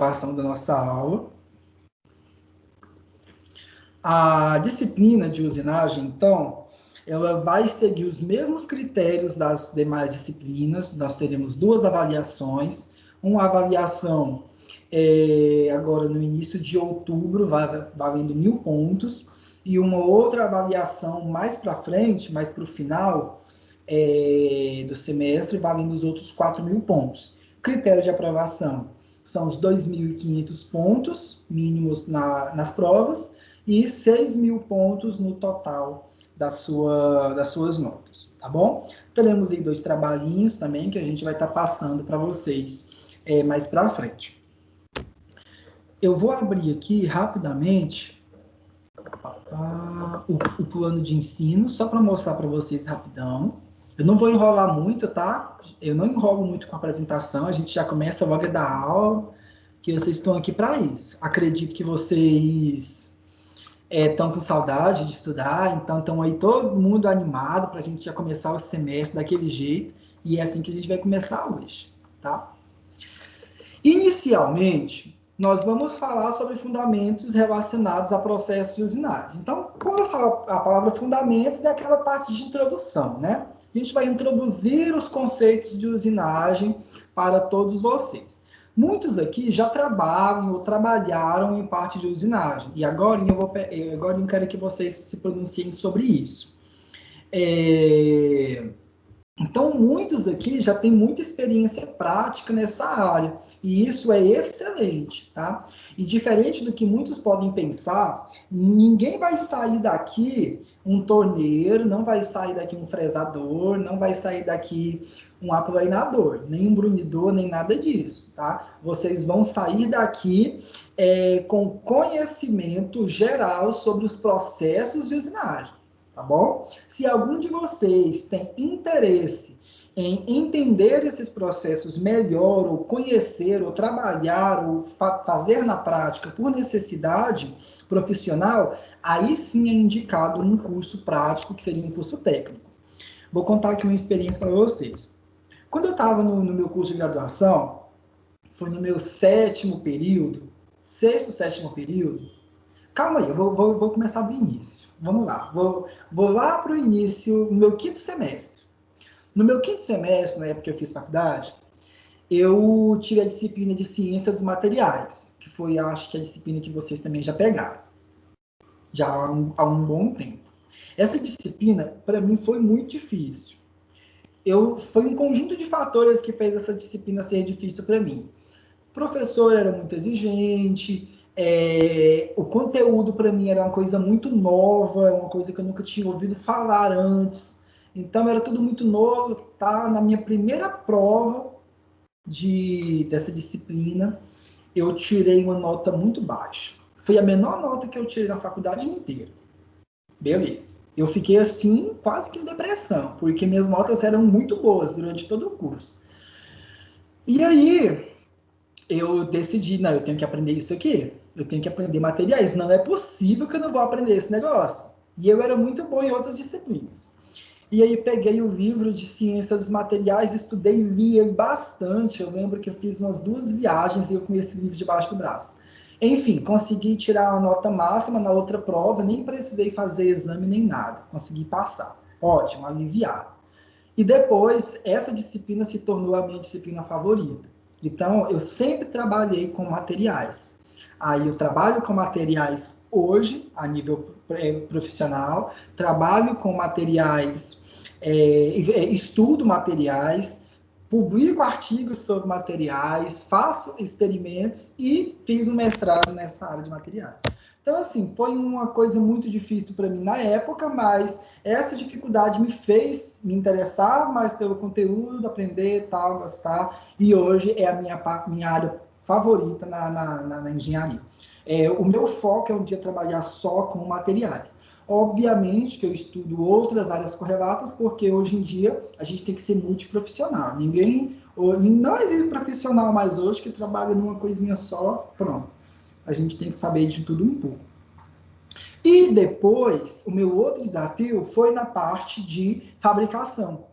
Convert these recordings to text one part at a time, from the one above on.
gravação da nossa aula. A disciplina de usinagem, então, ela vai seguir os mesmos critérios das demais disciplinas. Nós teremos duas avaliações, uma avaliação agora no início de outubro, valendo 1.000 pontos, e uma outra avaliação mais para frente, mais para o final do semestre, valendo os outros 4.000 pontos. Critério de aprovação são os 2.500 pontos mínimos nas provas e 6.000 pontos no total das suas notas, tá bom? Teremos aí 2 trabalhinhos também que a gente vai estar passando para vocês mais para frente. Eu vou abrir aqui rapidamente o plano de ensino, só para mostrar para vocês rapidão. Eu não vou enrolar muito, tá? Eu não enrolo muito com a apresentação, a gente já começa logo a dar aula, que vocês estão aqui para isso. Acredito que vocês estão com saudade de estudar, então estão aí todo mundo animado para a gente já começar o semestre daquele jeito, e é assim que a gente vai começar hoje, tá? Inicialmente, nós vamos falar sobre fundamentos relacionados a processos de usinagem. Então, quando eu falo a palavra fundamentos, é aquela parte de introdução, né? A gente vai introduzir os conceitos de usinagem para todos vocês. Muitos aqui já trabalham ou trabalharam em parte de usinagem, e agora eu quero que vocês se pronunciem sobre isso. Então, muitos aqui já têm muita experiência prática nessa área, e isso é excelente, tá? E diferente do que muitos podem pensar, ninguém vai sair daqui um torneiro, não vai sair daqui um fresador, não vai sair daqui um aplanador, nem um brunidor, nem nada disso, tá? Vocês vão sair daqui com conhecimento geral sobre os processos de usinagem. Tá bom? Se algum de vocês tem interesse em entender esses processos melhor, ou conhecer, ou trabalhar, ou fazer na prática por necessidade profissional, aí sim é indicado um curso prático, que seria um curso técnico. Vou contar aqui uma experiência para vocês. Quando eu estava no meu curso de graduação, foi no meu 6º período, calma aí, eu vou começar do início. Vamos lá. Vou lá para o início, no meu 5º semestre. No meu 5º semestre, na época que eu fiz faculdade, eu tive a disciplina de Ciências dos Materiais, que foi, acho que, a disciplina que vocês também já pegaram, já há um bom tempo. Essa disciplina, para mim, foi muito difícil. Foi um conjunto de fatores que fez essa disciplina ser difícil para mim. O professor era muito exigente, o conteúdo para mim era uma coisa muito nova, uma coisa que eu nunca tinha ouvido falar antes. Então era tudo muito novo, tá? Na minha primeira prova dessa disciplina, eu tirei uma nota muito baixa. Foi a menor nota que eu tirei na faculdade inteira. Beleza. Eu fiquei assim, quase que em depressão, porque minhas notas eram muito boas durante todo o curso. E aí, eu decidi, não, eu tenho que aprender isso aqui. Eu tenho que aprender materiais. Não é possível que eu não vou aprender esse negócio. E eu era muito bom em outras disciplinas. E aí peguei o livro de Ciências dos Materiais, estudei e li bastante. Eu lembro que eu fiz umas 2 viagens e eu com esse livro debaixo do braço. Enfim, consegui tirar a nota máxima na outra prova, nem precisei fazer exame nem nada. Consegui passar. Ótimo, aliviado. E depois, essa disciplina se tornou a minha disciplina favorita. Então, eu sempre trabalhei com materiais. Aí eu trabalho com materiais hoje, a nível profissional, trabalho com materiais, estudo materiais, publico artigos sobre materiais, faço experimentos e fiz um mestrado nessa área de materiais. Então, assim, foi uma coisa muito difícil para mim na época, mas essa dificuldade me fez me interessar mais pelo conteúdo, aprender, tal, gostar, e hoje é a minha área favorita na engenharia. O meu foco é um dia trabalhar só com materiais. Obviamente que eu estudo outras áreas correlatas, porque hoje em dia a gente tem que ser multiprofissional. Não existe profissional mais hoje que trabalha numa coisinha só, pronto. A gente tem que saber de tudo um pouco. E depois, o meu outro desafio foi na parte de fabricação.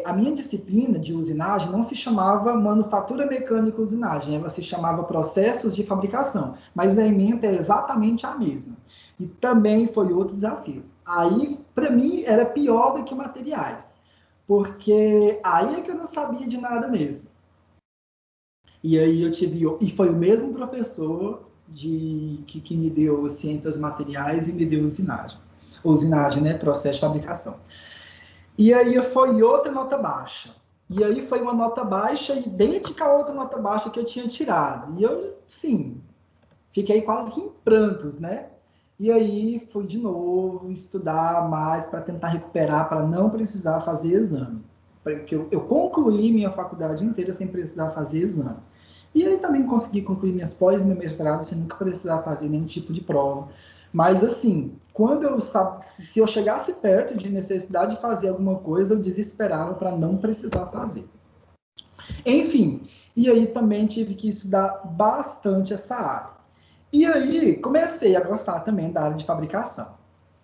a minha disciplina de usinagem não se chamava manufatura mecânica usinagem, ela se chamava processos de fabricação, mas a ementa é exatamente a mesma. E também foi outro desafio. Aí, para mim, era pior do que materiais, porque aí é que eu não sabia de nada mesmo. E aí e foi o mesmo professor que me deu ciências materiais e me deu usinagem. Usinagem, né? Processo de fabricação. E aí foi outra nota baixa. E aí foi uma nota baixa idêntica a outra nota baixa que eu tinha tirado. E eu, sim, fiquei quase que em prantos, né? E aí fui de novo estudar mais para tentar recuperar, para não precisar fazer exame. Porque eu concluí minha faculdade inteira sem precisar fazer exame. E aí também consegui concluir minhas pós e meu mestrado sem nunca precisar fazer nenhum tipo de prova. Mas assim, se eu chegasse perto de necessidade de fazer alguma coisa, eu desesperava para não precisar fazer. Enfim, e aí também tive que estudar bastante essa área. E aí comecei a gostar também da área de fabricação.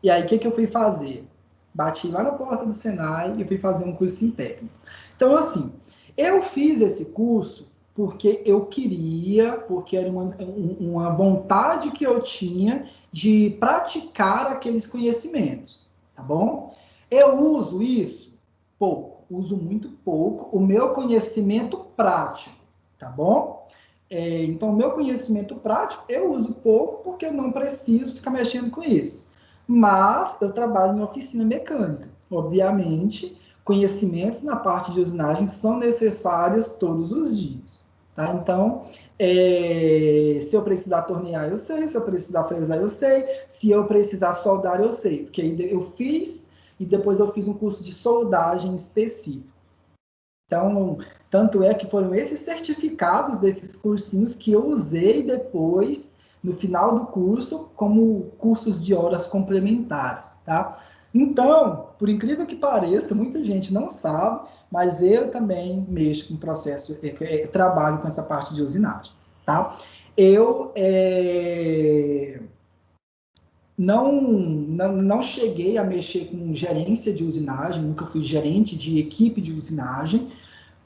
E aí o que eu fui fazer? Bati lá na porta do Senai e fui fazer um cursinho técnico. Então, assim, eu fiz esse curso porque eu queria, porque era uma vontade que eu tinha de praticar aqueles conhecimentos, tá bom? Eu uso isso pouco, uso muito pouco o meu conhecimento prático, tá bom? Então, meu conhecimento prático eu uso pouco porque eu não preciso ficar mexendo com isso. Mas eu trabalho em oficina mecânica. Obviamente, conhecimentos na parte de usinagem são necessários todos os dias. Tá? Então, se eu precisar tornear, eu sei. Se eu precisar fresar, eu sei. Se eu precisar soldar, eu sei. Porque eu fiz e depois eu fiz um curso de soldagem específico. Então, tanto é que foram esses certificados desses cursinhos que eu usei depois, no final do curso, como cursos de horas complementares, tá? Então, por incrível que pareça, muita gente não sabe, mas eu também mexo com processo, trabalho com essa parte de usinagem, tá? Eu não cheguei a mexer com gerência de usinagem, nunca fui gerente de equipe de usinagem,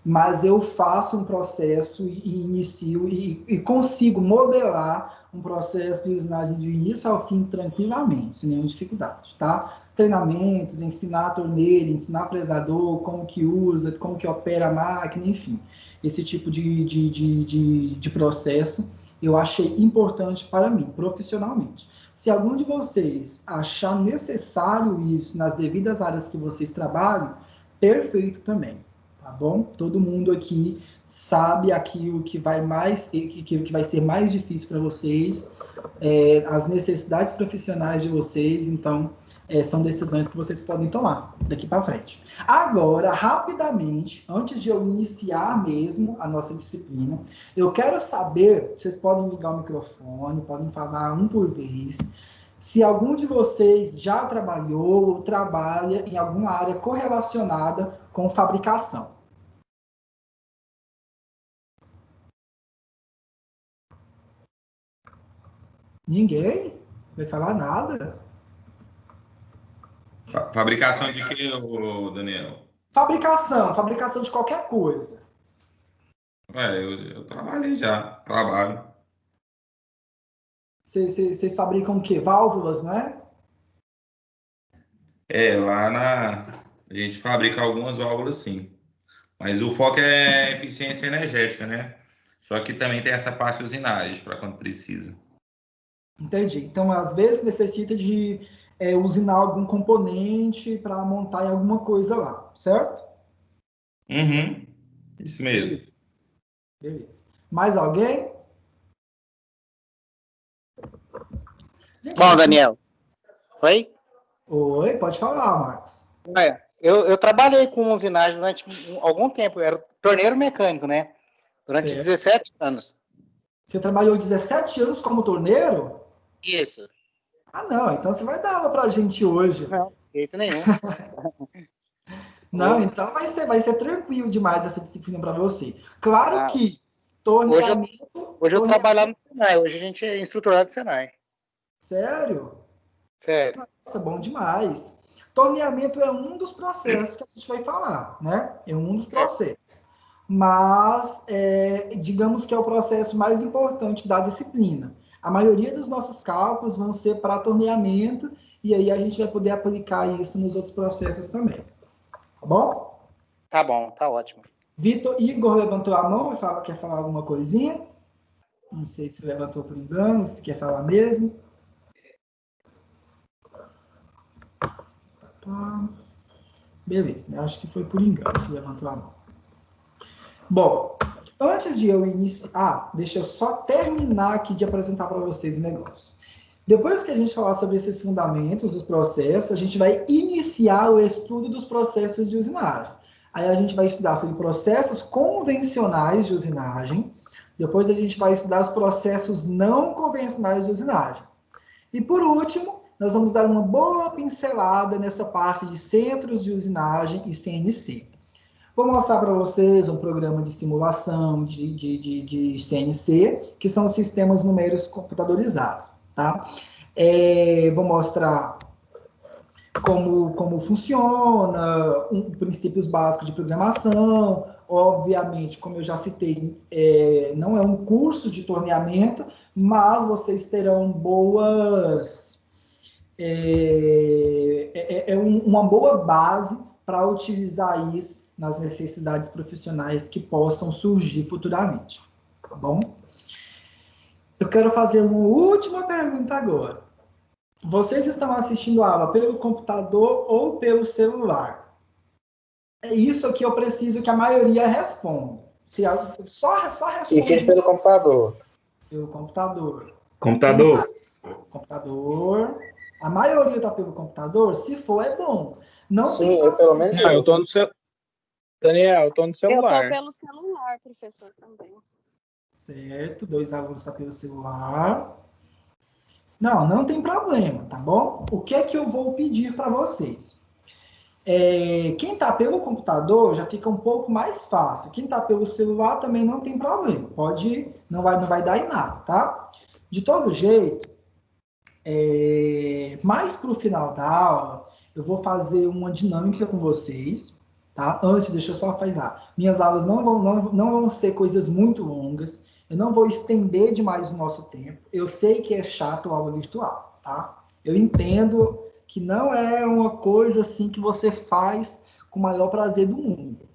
mas eu faço um processo e inicio e consigo modelar um processo de usinagem de início ao fim tranquilamente, sem nenhuma dificuldade, tá? Treinamentos, ensinar a torneira, ensinar fresador, como que usa, como que opera a máquina, enfim. Esse tipo de processo eu achei importante para mim, profissionalmente. Se algum de vocês achar necessário isso nas devidas áreas que vocês trabalham, perfeito também, tá bom? Todo mundo aqui sabe aquilo que vai que vai ser mais difícil para vocês, as necessidades profissionais de vocês, então são decisões que vocês podem tomar daqui para frente. Agora, rapidamente, antes de eu iniciar mesmo a nossa disciplina, eu quero saber, vocês podem ligar o microfone, podem falar um por vez, se algum de vocês já trabalhou ou trabalha em alguma área correlacionada com fabricação. Ninguém? Vai falar nada? Fabricação de quê, Daniel? Fabricação de qualquer coisa. Eu trabalhei já, trabalho. Vocês fabricam o quê? Válvulas, não é? A gente fabrica algumas válvulas, sim. Mas o foco é eficiência energética, né? Só que também tem essa parte de usinagem para quando precisa. Entendi. Então, às vezes, necessita de usinar algum componente para montar em alguma coisa lá, certo? Uhum, isso mesmo. Beleza. Beleza. Mais alguém? Gente, Bom, Daniel, oi? Oi, pode falar, Marcos. Eu trabalhei com usinagem durante algum tempo, eu era torneiro mecânico, né? Durante Certo. 17 anos. Você trabalhou 17 anos como torneiro? Isso. Ah, não, então você vai dar aula pra gente hoje. Não, de jeito nenhum. Não, então vai ser tranquilo demais essa disciplina para você. Claro Ah, que hoje torneamento, eu trabalho lá no Senai, hoje a gente é instrutorado do Senai. sério? Sério. Nossa, bom demais. Torneamento é um dos processos que a gente vai falar, né? É um dos processos. Mas, digamos que é o processo mais importante da disciplina. A maioria dos nossos cálculos vão ser para torneamento, e aí a gente vai poder aplicar isso nos outros processos também. Tá bom? Tá bom, tá ótimo. Igor levantou a mão, quer falar alguma coisinha? Não sei se levantou por engano, se quer falar mesmo. Beleza, acho que foi por engano que levantou a mão. Bom, antes de eu iniciar... deixa eu só terminar aqui de apresentar para vocês o negócio. Depois que a gente falar sobre esses fundamentos dos processos, a gente vai iniciar o estudo dos processos de usinagem. Aí a gente vai estudar sobre processos convencionais de usinagem. Depois a gente vai estudar os processos não convencionais de usinagem. E por último, nós vamos dar uma boa pincelada nessa parte de centros de usinagem e CNC. Vou mostrar para vocês um programa de simulação de CNC, que são os sistemas numéricos computadorizados, tá? Vou mostrar como funciona, princípios básicos de programação. Obviamente, como eu já citei, não é um curso de torneamento, mas vocês terão uma boa base para utilizar isso nas necessidades profissionais que possam surgir futuramente, tá bom? Eu quero fazer uma última pergunta agora. Vocês estão assistindo a aula pelo computador ou pelo celular? É isso que eu preciso que a maioria responda. Só responde pelo computador. Pelo computador. Computador. Computador. A maioria está pelo computador? Se for, é bom. Não Sim, tem... eu pelo menos... Não, eu tô no celular. Daniel, eu tô no celular. Eu tô pelo celular, professor, também. Certo, 2 alunos estão pelo celular. Não tem problema, tá bom? O que é que eu vou pedir para vocês? Quem está pelo computador já fica um pouco mais fácil. Quem está pelo celular também não tem problema. Não vai dar em nada, tá? De todo jeito, mais para o final da aula, eu vou fazer uma dinâmica com vocês, tá? Antes, deixa eu só fazer. Minhas aulas não vão ser coisas muito longas. Eu não vou estender demais o nosso tempo. Eu sei que é chato a aula virtual, tá? Eu entendo que não é uma coisa assim que você faz com o maior prazer do mundo.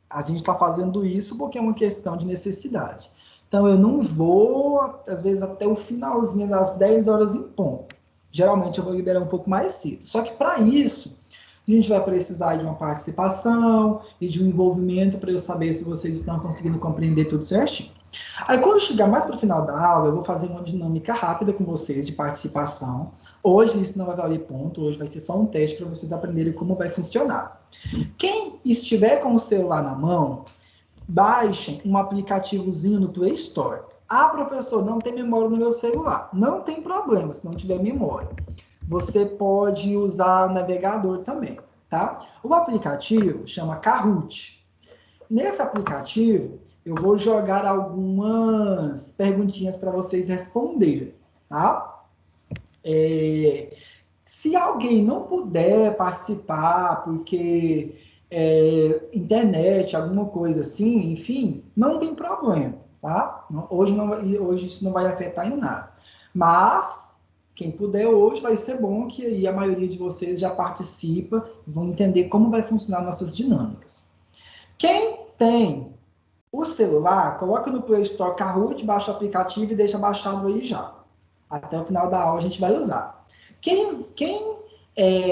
A gente está fazendo isso porque é uma questão de necessidade. Então, eu não vou, às vezes, até o finalzinho das 10 horas em ponto. Geralmente, eu vou liberar um pouco mais cedo. Só que, para isso, a gente vai precisar de uma participação e de um envolvimento para eu saber se vocês estão conseguindo compreender tudo certinho. Aí, quando chegar mais para o final da aula, eu vou fazer uma dinâmica rápida com vocês de participação. Hoje isso não vai valer ponto, hoje vai ser só um teste para vocês aprenderem como vai funcionar. Quem estiver com o celular na mão, baixem um aplicativozinho no Play Store. Ah, professor, não tem memória no meu celular. Não tem problema se não tiver memória. Você pode usar navegador também, tá? O aplicativo chama Kahoot. Nesse aplicativo, eu vou jogar algumas perguntinhas para vocês responderem, tá? Se alguém não puder participar, porque internet, alguma coisa assim, enfim, não tem problema, tá? Hoje isso não vai afetar em nada. Mas, quem puder hoje, vai ser bom que aí a maioria de vocês já participa e vão entender como vai funcionar nossas dinâmicas. Quem tem o celular, coloca no Play Store Kahoot, baixa o aplicativo e deixa baixado aí já. Até o final da aula a gente vai usar. Quem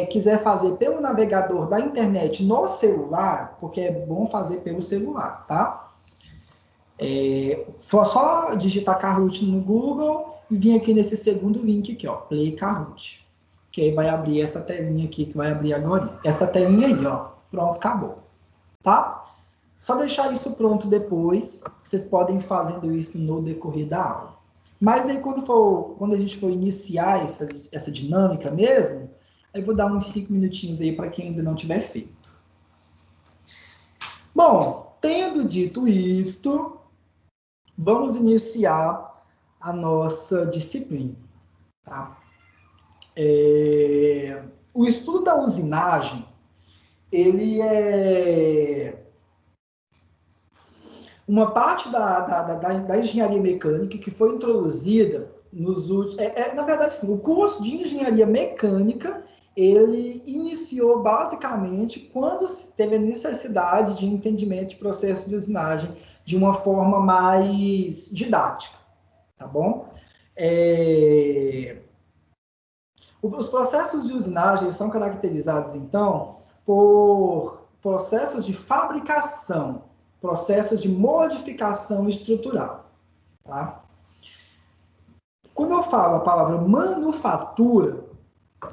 quiser fazer pelo navegador da internet no celular, porque é bom fazer pelo celular, tá? Só digitar Kahoot no Google e vir aqui nesse segundo link aqui, ó, Play Kahoot. Que aí vai abrir essa telinha aqui que vai abrir agora. Essa telinha aí, ó. Pronto, acabou. Tá? Só deixar isso pronto depois. Vocês podem ir fazendo isso no decorrer da aula. Mas aí quando a gente for iniciar essa dinâmica mesmo, aí vou dar uns 5 minutinhos aí para quem ainda não tiver feito. Bom, tendo dito isto, vamos iniciar a nossa disciplina, tá? o estudo da usinagem, ele é uma parte da engenharia mecânica que foi introduzida nos últimos... na verdade, sim, o curso de engenharia mecânica, ele iniciou basicamente quando teve a necessidade de entendimento de processo de usinagem de uma forma mais didática, tá bom? Os processos de usinagem são caracterizados, então, por processos de fabricação, processos de modificação estrutural, tá? Quando eu falo a palavra manufatura,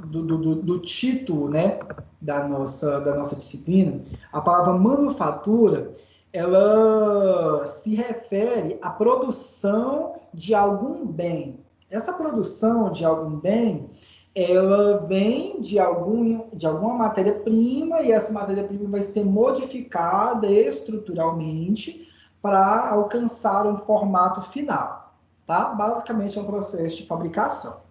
do título, né, da nossa disciplina, a palavra manufatura, ela se refere à produção de algum bem. Essa produção de algum bem, ela vem de alguma matéria-prima, e essa matéria-prima vai ser modificada estruturalmente para alcançar um formato final, tá? Basicamente é um processo de fabricação.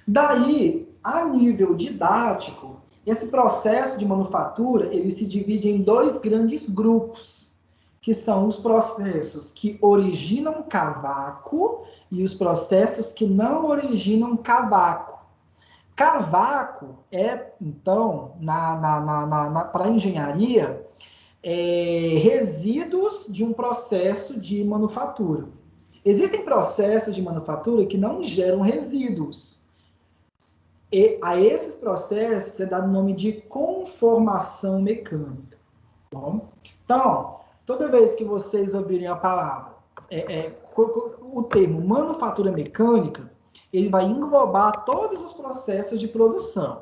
Daí, a nível didático, esse processo de manufatura, ele se divide em dois grandes grupos, que são os processos que originam cavaco e os processos que não originam cavaco. Cavaco é, então, para a engenharia, resíduos de um processo de manufatura. Existem processos de manufatura que não geram resíduos. E a esses processos é dado o nome de conformação mecânica. Bom? Então, toda vez que vocês ouvirem a palavra, o termo manufatura mecânica, ele vai englobar todos os processos de produção.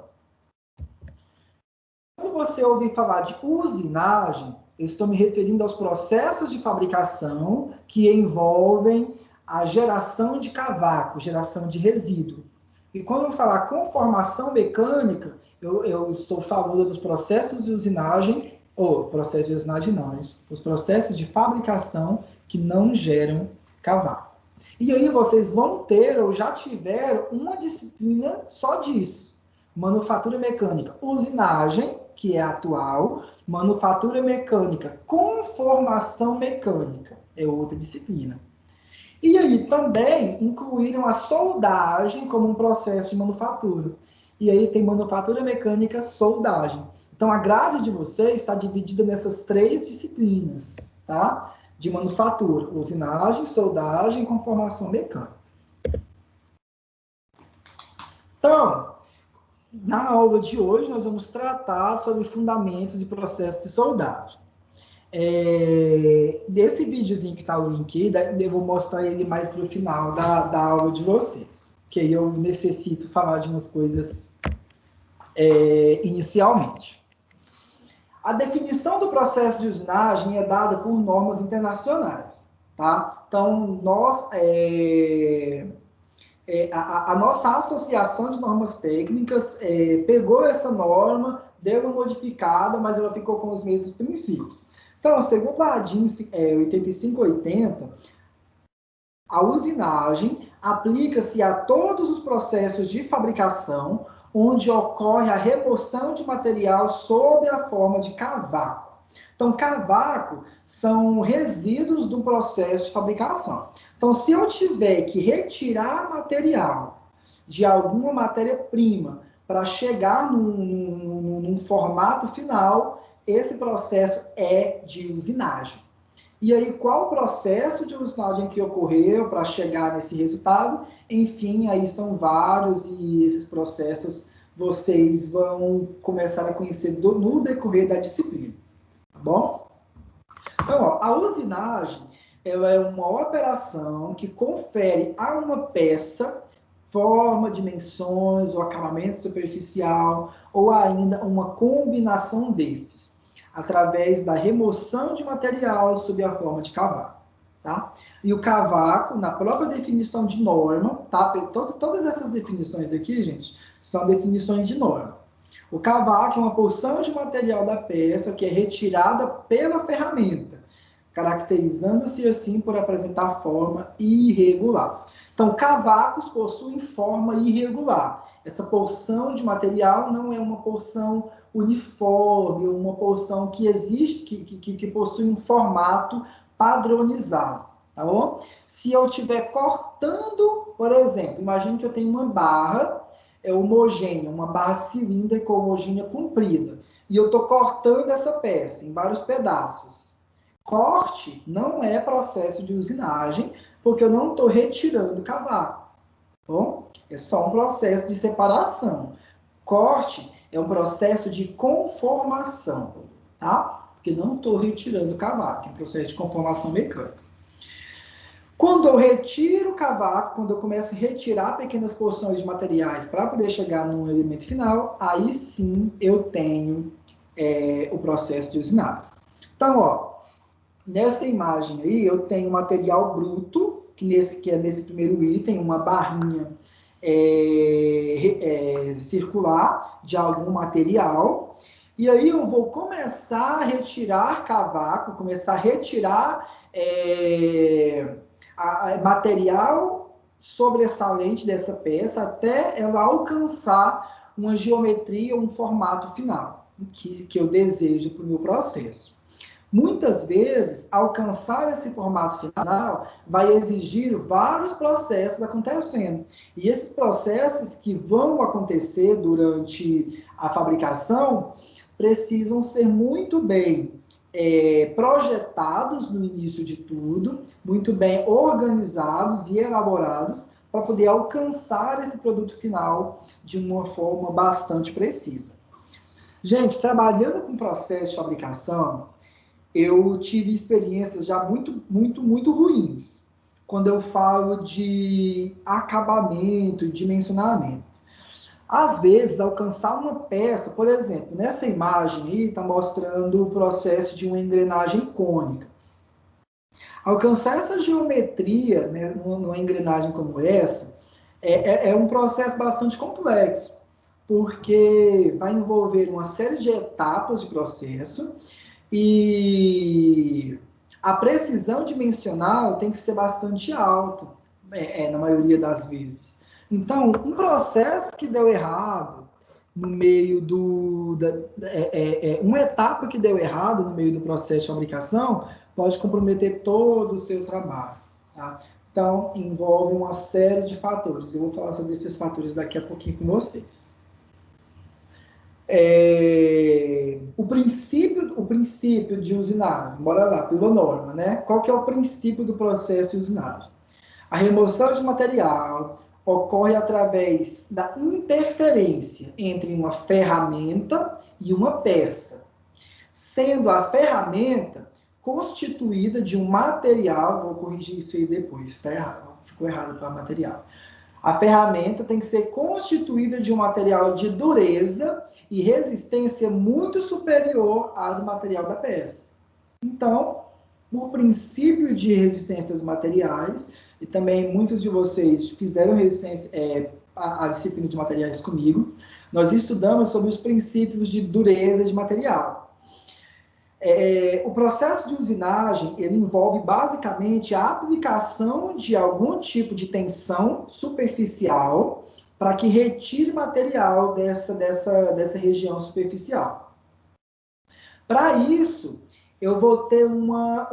Quando você ouvir falar de usinagem, eu estou me referindo aos processos de fabricação que envolvem a geração de cavaco, geração de resíduo. E quando eu falar conformação mecânica, eu estou falando dos processos de usinagem, processos de usinagem não, né? Os processos de fabricação que não geram cavaco. E aí vocês vão ter, ou já tiveram, uma disciplina só disso. Manufatura mecânica, usinagem, que é atual, manufatura mecânica, conformação mecânica, é outra disciplina. E aí também incluíram a soldagem como um processo de manufatura. E aí tem manufatura mecânica, soldagem. Então a grade de vocês está dividida nessas três disciplinas, tá? De manufatura, usinagem, soldagem, conformação mecânica. Então, na aula de hoje nós vamos tratar sobre fundamentos de processo de soldagem. Desse videozinho que está o link, eu vou mostrar ele mais para o final da aula de vocês, que aí eu necessito falar de umas coisas inicialmente. A definição do processo de usinagem é dada por normas internacionais, tá? Então, a nossa associação de normas técnicas pegou essa norma, deu uma modificada, mas ela ficou com os mesmos princípios. Então, segundo a DIN 8580, a usinagem aplica-se a todos os processos de fabricação onde ocorre a remoção de material sob a forma de cavaco. Então, cavaco são resíduos do processo de fabricação. Então, se eu tiver que retirar material de alguma matéria-prima para chegar num formato final, esse processo é de usinagem. E aí, qual o processo de usinagem que ocorreu para chegar nesse resultado? Enfim, aí são vários e esses processos vocês vão começar a conhecer no decorrer da disciplina. Tá bom? Então, a usinagem, ela é uma operação que confere a uma peça forma, dimensões, ou acabamento superficial, ou ainda uma combinação destes, através da remoção de material sob a forma de cavaco, tá? E o cavaco, na própria definição de norma, tá? Todas essas definições aqui, gente, são definições de norma. O cavaco é uma porção de material da peça que é retirada pela ferramenta, caracterizando-se assim por apresentar forma irregular. Então, cavacos possuem forma irregular. essa porção de material não é uma porção uniforme, uma porção que existe, que possui um formato padronizado, tá bom? Se eu estiver cortando, por exemplo, imagine que eu tenho uma barra homogênea, uma barra cilíndrica homogênea comprida, e eu estou cortando essa peça em vários pedaços. Corte não é processo de usinagem, porque eu não estou retirando cavaco, tá bom? É só um processo de separação. Corte é um processo de conformação, tá? Porque não estou retirando cavaco, é um processo de conformação mecânica. Quando eu retiro o cavaco, quando eu começo a retirar pequenas porções de materiais para poder chegar no elemento final, aí sim eu tenho o processo de usinagem. Então, ó, nessa imagem aí, eu tenho material bruto, que é nesse primeiro item, uma barrinha circular de algum material, e aí eu vou começar a retirar cavaco, começar a retirar material sobressalente dessa peça até ela alcançar uma geometria, um formato final que eu desejo para o meu processo. Muitas vezes, alcançar esse formato final vai exigir vários processos acontecendo. E esses processos que vão acontecer durante a fabricação precisam ser muito bem projetados no início de tudo, muito bem organizados e elaborados para poder alcançar esse produto final de uma forma bastante precisa. Gente, trabalhando com processo de fabricação, eu tive experiências já muito ruins, quando eu falo de acabamento e dimensionamento. Às vezes, alcançar uma peça, por exemplo, nessa imagem aí, está mostrando o processo de uma engrenagem cônica. Alcançar essa geometria, né, numa engrenagem como essa, é um processo bastante complexo, porque vai envolver uma série de etapas de processo, e a precisão dimensional tem que ser bastante alta, na maioria das vezes. Então, um processo que deu errado no meio uma etapa que deu errado no meio do processo de fabricação pode comprometer todo o seu trabalho, tá? Então, envolve uma série de fatores. Eu vou falar sobre esses fatores daqui a pouquinho com vocês. O princípio de usinagem, bora lá, pela norma, né? Qual que é o princípio do processo de usinagem? A remoção de material ocorre através da interferência entre uma ferramenta e uma peça, sendo a ferramenta constituída de um material, vou corrigir isso aí depois, tá errado, ficou errado para material. A ferramenta tem que ser constituída de um material de dureza e resistência muito superior ao do material da peça. Então, o princípio de resistência dos materiais, e também muitos de vocês fizeram a disciplina de materiais comigo, nós estudamos sobre os princípios de dureza de material. O processo de usinagem, ele envolve basicamente a aplicação de algum tipo de tensão superficial para que retire material dessa região superficial. Para isso, eu vou ter uma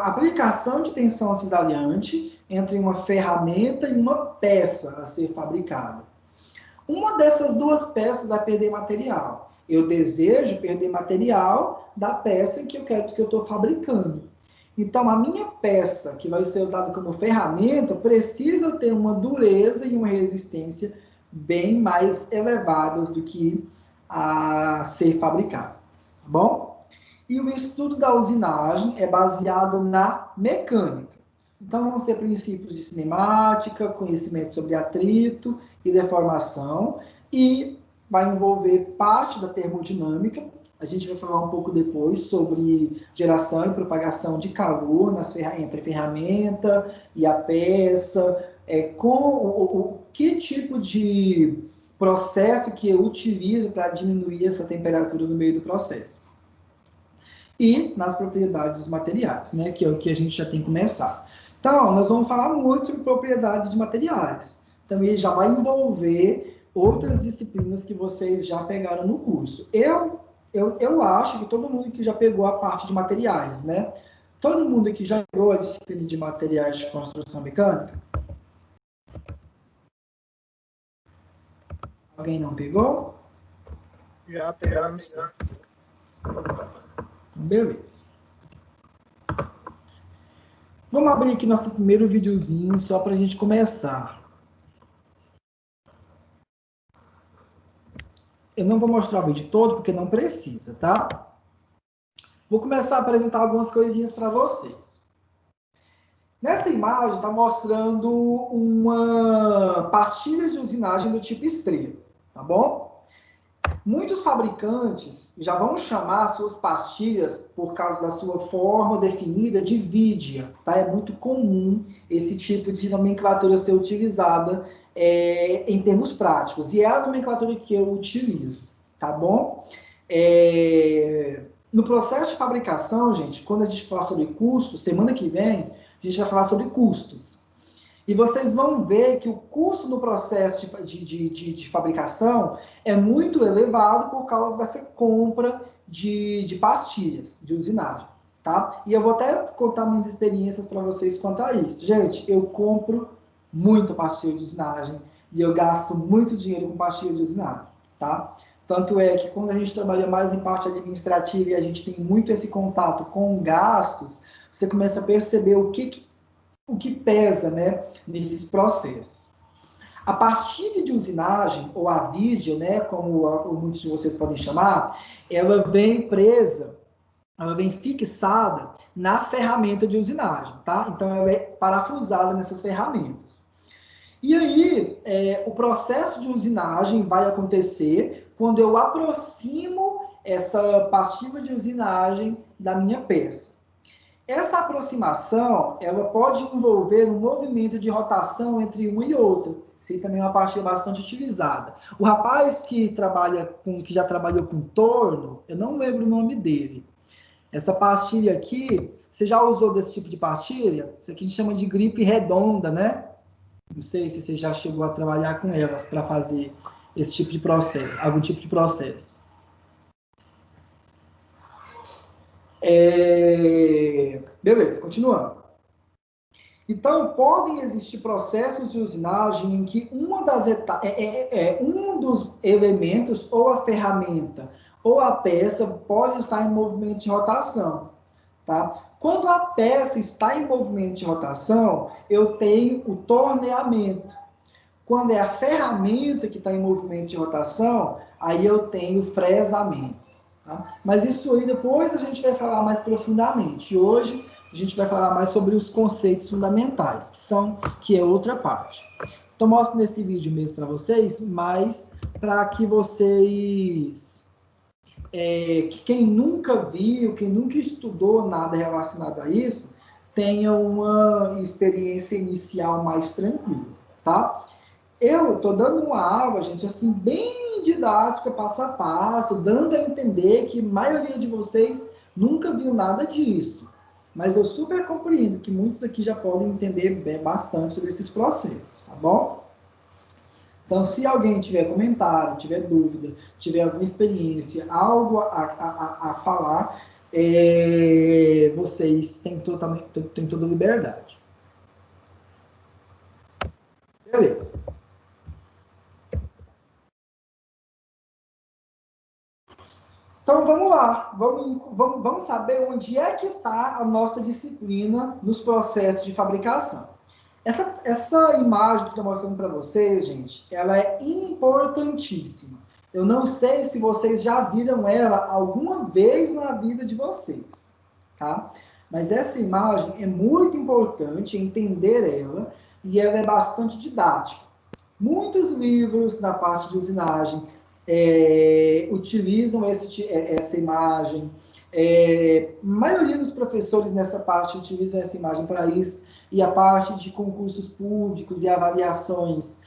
aplicação de tensão cisalhante entre uma ferramenta e uma peça a ser fabricada. Uma dessas duas peças vai perder material. Eu desejo perder material da peça que eu estou fabricando. Então, a minha peça, que vai ser usada como ferramenta, precisa ter uma dureza e uma resistência bem mais elevadas do que a ser fabricada. Tá bom? E o estudo da usinagem é baseado na mecânica. Então, vão ser princípios de cinemática, conhecimento sobre atrito e deformação, e vai envolver parte da termodinâmica. A gente vai falar um pouco depois sobre geração e propagação de calor entre a ferramenta e a peça, que tipo de processo que eu utilizo para diminuir essa temperatura no meio do processo. E nas propriedades dos materiais, né, que é o que a gente já tem começado. Então, nós vamos falar muito sobre propriedades de materiais. Então, ele já vai envolver outras disciplinas que vocês já pegaram no curso. Eu acho que todo mundo que já pegou a parte de materiais, né? Todo mundo que já pegou a disciplina de materiais de construção mecânica? Alguém não pegou? Já pegamos. Então, beleza. Vamos abrir aqui nosso primeiro videozinho só para a gente começar. Eu não vou mostrar o vídeo todo porque não precisa, tá? Vou começar a apresentar algumas coisinhas para vocês. Nessa imagem está mostrando uma pastilha de usinagem do tipo estrela, tá bom? Muitos fabricantes já vão chamar suas pastilhas, por causa da sua forma definida, de vidia, tá? É muito comum esse tipo de nomenclatura ser utilizada em termos práticos. E é a nomenclatura que eu utilizo, tá bom? No processo de fabricação, gente, quando a gente fala sobre custos, semana que vem, a gente vai falar sobre custos. E vocês vão ver que o custo no processo de fabricação é muito elevado por causa dessa compra de pastilhas, de usinagem, tá? E eu vou até contar minhas experiências para vocês quanto a isso. Gente, eu compro muita pastilha de usinagem e eu gasto muito dinheiro com pastilha de usinagem, tá? Tanto é que quando a gente trabalha mais em parte administrativa e a gente tem muito esse contato com gastos, você começa a perceber o que pesa, né, nesses processos. A pastilha de usinagem, ou a vidia, né, como muitos de vocês podem chamar, ela vem presa, ela vem fixada na ferramenta de usinagem, tá? Então, ela é parafusada nessas ferramentas. E aí, o processo de usinagem vai acontecer quando eu aproximo essa pastilha de usinagem da minha peça. Essa aproximação, ela pode envolver um movimento de rotação entre uma e outra. Isso também é uma pastilha bastante utilizada. O rapaz que já trabalhou com torno, eu não lembro o nome dele. Essa pastilha aqui, você já usou desse tipo de pastilha? Isso aqui a gente chama de gripe redonda, né? Não sei se você já chegou a trabalhar com elas para fazer esse tipo de processo, algum tipo de processo. Beleza, continuando. Então, podem existir processos de usinagem em que um dos elementos, ou a ferramenta, ou a peça, pode estar em movimento de rotação. Tá? Quando a peça está em movimento de rotação, eu tenho o torneamento. Quando é a ferramenta que está em movimento de rotação, aí eu tenho o fresamento. Tá? Mas isso aí depois a gente vai falar mais profundamente. Hoje a gente vai falar mais sobre os conceitos fundamentais, que é outra parte. Então, mostro nesse vídeo mesmo para vocês, mas para que vocês, quem nunca viu, quem nunca estudou nada relacionado a isso, tenha uma experiência inicial mais tranquila, tá? Eu estou dando uma aula, gente, assim, bem didática, passo a passo, dando a entender que a maioria de vocês nunca viu nada disso. Mas eu super compreendo que muitos aqui já podem entender bastante sobre esses processos, tá bom? Então, se alguém tiver comentário, tiver dúvida, tiver alguma experiência, algo a falar, vocês têm toda a liberdade. Beleza. Então, vamos lá. Vamos saber onde é que está a nossa disciplina nos processos de fabricação. Essa imagem que estou mostrando para vocês, gente, ela é importantíssima. Eu não sei se vocês já viram ela alguma vez na vida de vocês, tá? Mas essa imagem é muito importante entender ela e ela é bastante didática. Muitos livros na parte de usinagem utilizam essa imagem. A maioria dos professores nessa parte utilizam essa imagem para isso. E a parte de concursos públicos e avaliações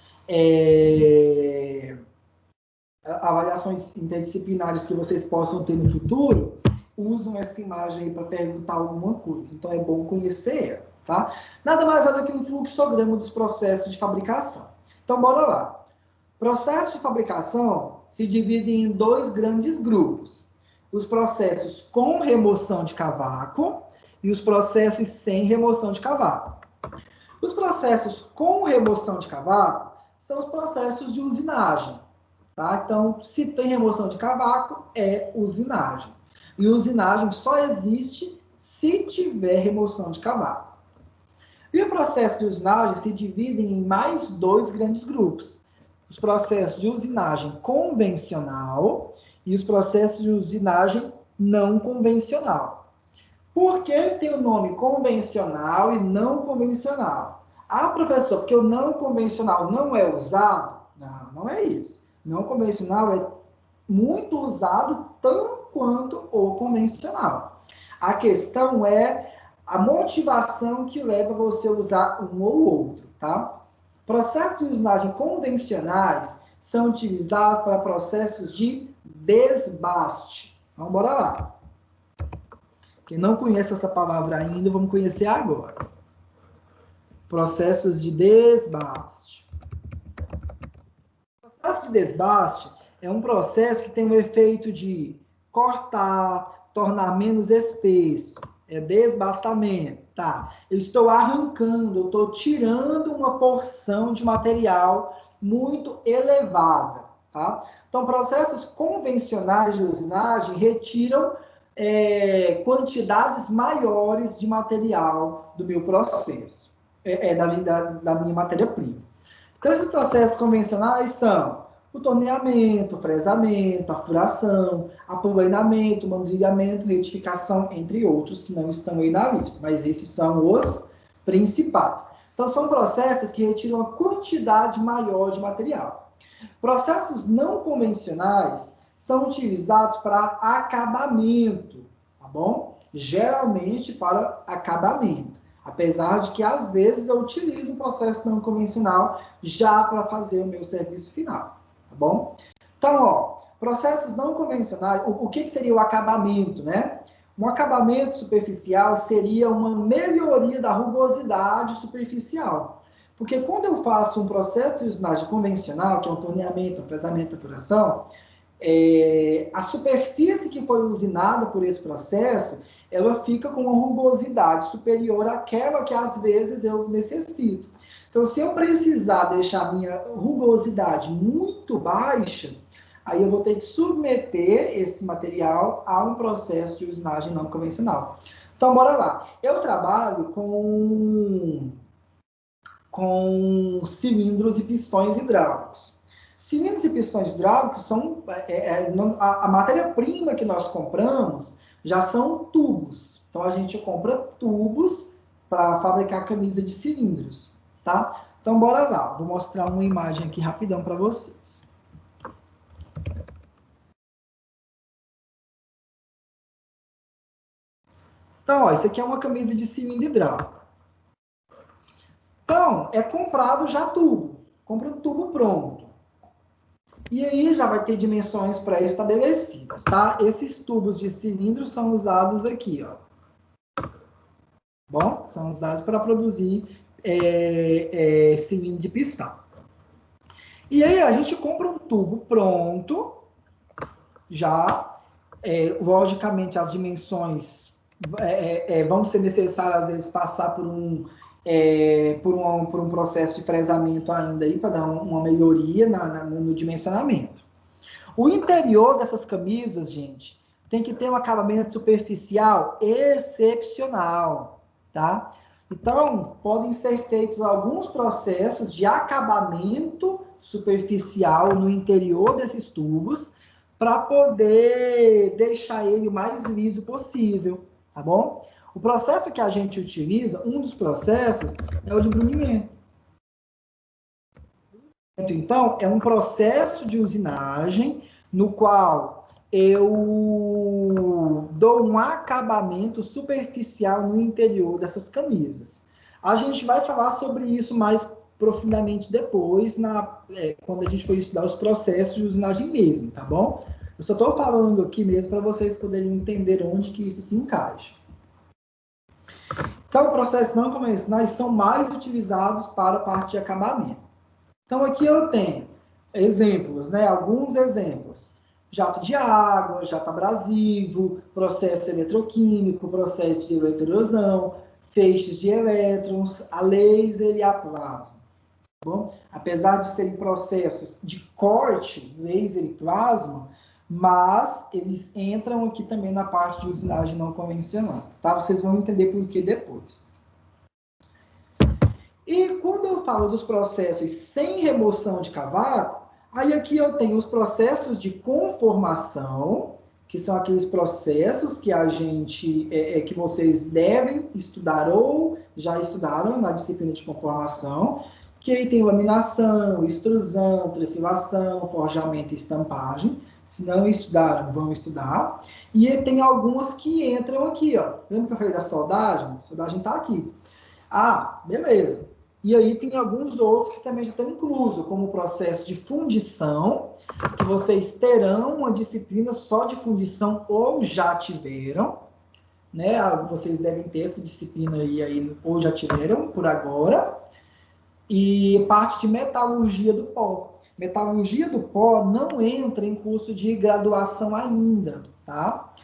interdisciplinares que vocês possam ter no futuro, usam essa imagem aí para perguntar alguma coisa. Então, é bom conhecer ela, tá? Nada mais é do que um fluxograma dos processos de fabricação. Então, bora lá. Processo de fabricação se divide em dois grandes grupos. Os processos com remoção de cavaco e os processos sem remoção de cavaco. Os processos com remoção de cavaco são os processos de usinagem. Tá? Então, se tem remoção de cavaco, é usinagem. E usinagem só existe se tiver remoção de cavaco. E o processo de usinagem se divide em mais dois grandes grupos. Os processos de usinagem convencional e os processos de usinagem não convencional. Por que tem o nome convencional e não convencional? Ah, professor, porque o não convencional não é usado? Não, não é isso. Não convencional é muito usado tanto quanto o convencional. A questão é a motivação que leva você a usar um ou outro, tá? Processos de usinagem convencionais são utilizados para processos de desbaste. Então, bora lá. Quem não conhece essa palavra ainda, vamos conhecer agora. Processos de desbaste. O processo de desbaste é um processo que tem o efeito de cortar, tornar menos espesso. É desbastamento, tá? Eu estou arrancando, eu estou tirando uma porção de material muito elevada, tá? Então, processos convencionais de usinagem retiram quantidades maiores de material do meu processo, da minha matéria-prima. Então, esses processos convencionais são o torneamento, fresamento, a furação, aplanamento, mandrilhamento, retificação, entre outros que não estão aí na lista, mas esses são os principais. Então, são processos que retiram uma quantidade maior de material. Processos não convencionais são utilizados para acabamento, tá bom? Geralmente para acabamento, apesar de que às vezes eu utilizo um processo não convencional já para fazer o meu serviço final. Tá bom? Então, ó, processos não convencionais, o que seria o acabamento, né? Um acabamento superficial seria uma melhoria da rugosidade superficial. Porque quando eu faço um processo de usinagem convencional, que é um torneamento, um fresamento, a furação, a superfície que foi usinada por esse processo, ela fica com uma rugosidade superior àquela que às vezes eu necessito. Então, se eu precisar deixar a minha rugosidade muito baixa, aí eu vou ter que submeter esse material a um processo de usinagem não convencional. Então, bora lá. Eu trabalho com cilindros e pistões hidráulicos. Cilindros e pistões hidráulicos são... a matéria-prima que nós compramos já são tubos. Então, a gente compra tubos para fabricar camisa de cilindros. Tá? Então, bora lá. Vou mostrar uma imagem aqui rapidão para vocês. Então, ó, isso aqui é uma camisa de cilindro hidráulico. Então, é comprado já tubo. Compra um tubo pronto. E aí já vai ter dimensões pré-estabelecidas, tá? Esses tubos de cilindro são usados aqui, ó. Bom, são usados para produzir cilindro de pistão. E aí a gente compra um tubo pronto, já, logicamente as dimensões vão ser necessárias, às vezes, passar por um processo de fresamento ainda aí, para dar uma melhoria no dimensionamento. O interior dessas camisas, gente, tem que ter um acabamento superficial excepcional, tá? Então, podem ser feitos alguns processos de acabamento superficial no interior desses tubos para poder deixar ele o mais liso possível, tá bom? O processo que a gente utiliza, um dos processos, é o de brunimento. Então, é um processo de usinagem no qual eu dou um acabamento superficial no interior dessas camisas. A gente vai falar sobre isso mais profundamente depois, quando a gente for estudar os processos de usinagem mesmo, tá bom? Eu só estou falando aqui mesmo para vocês poderem entender onde que isso se encaixa. Então, processos não convencionais são mais utilizados para a parte de acabamento. Então, aqui eu tenho exemplos, né? Alguns exemplos. Jato de água, jato abrasivo, processo eletroquímico, processo de eletroerosão, feixes de elétrons, a laser e a plasma. Tá bom? Apesar de serem processos de corte, laser e plasma, mas eles entram aqui também na parte de usinagem não convencional. Tá? Vocês vão entender por que depois. E quando eu falo dos processos sem remoção de cavaco, aí aqui eu tenho os processos de conformação, que são aqueles processos que a gente, que vocês devem estudar ou já estudaram na disciplina de conformação, que aí tem laminação, extrusão, trefilação, forjamento e estampagem. Se não estudaram, vão estudar. E tem algumas que entram aqui, ó. Lembra que eu falei da soldagem? A soldagem está aqui. Ah, beleza. E aí tem alguns outros que também já estão inclusos, como o processo de fundição, que vocês terão uma disciplina só de fundição ou já tiveram, né? Vocês devem ter essa disciplina aí ou já tiveram por agora. E parte de metalurgia do pó. Metalurgia do pó não entra em curso de graduação ainda, tá?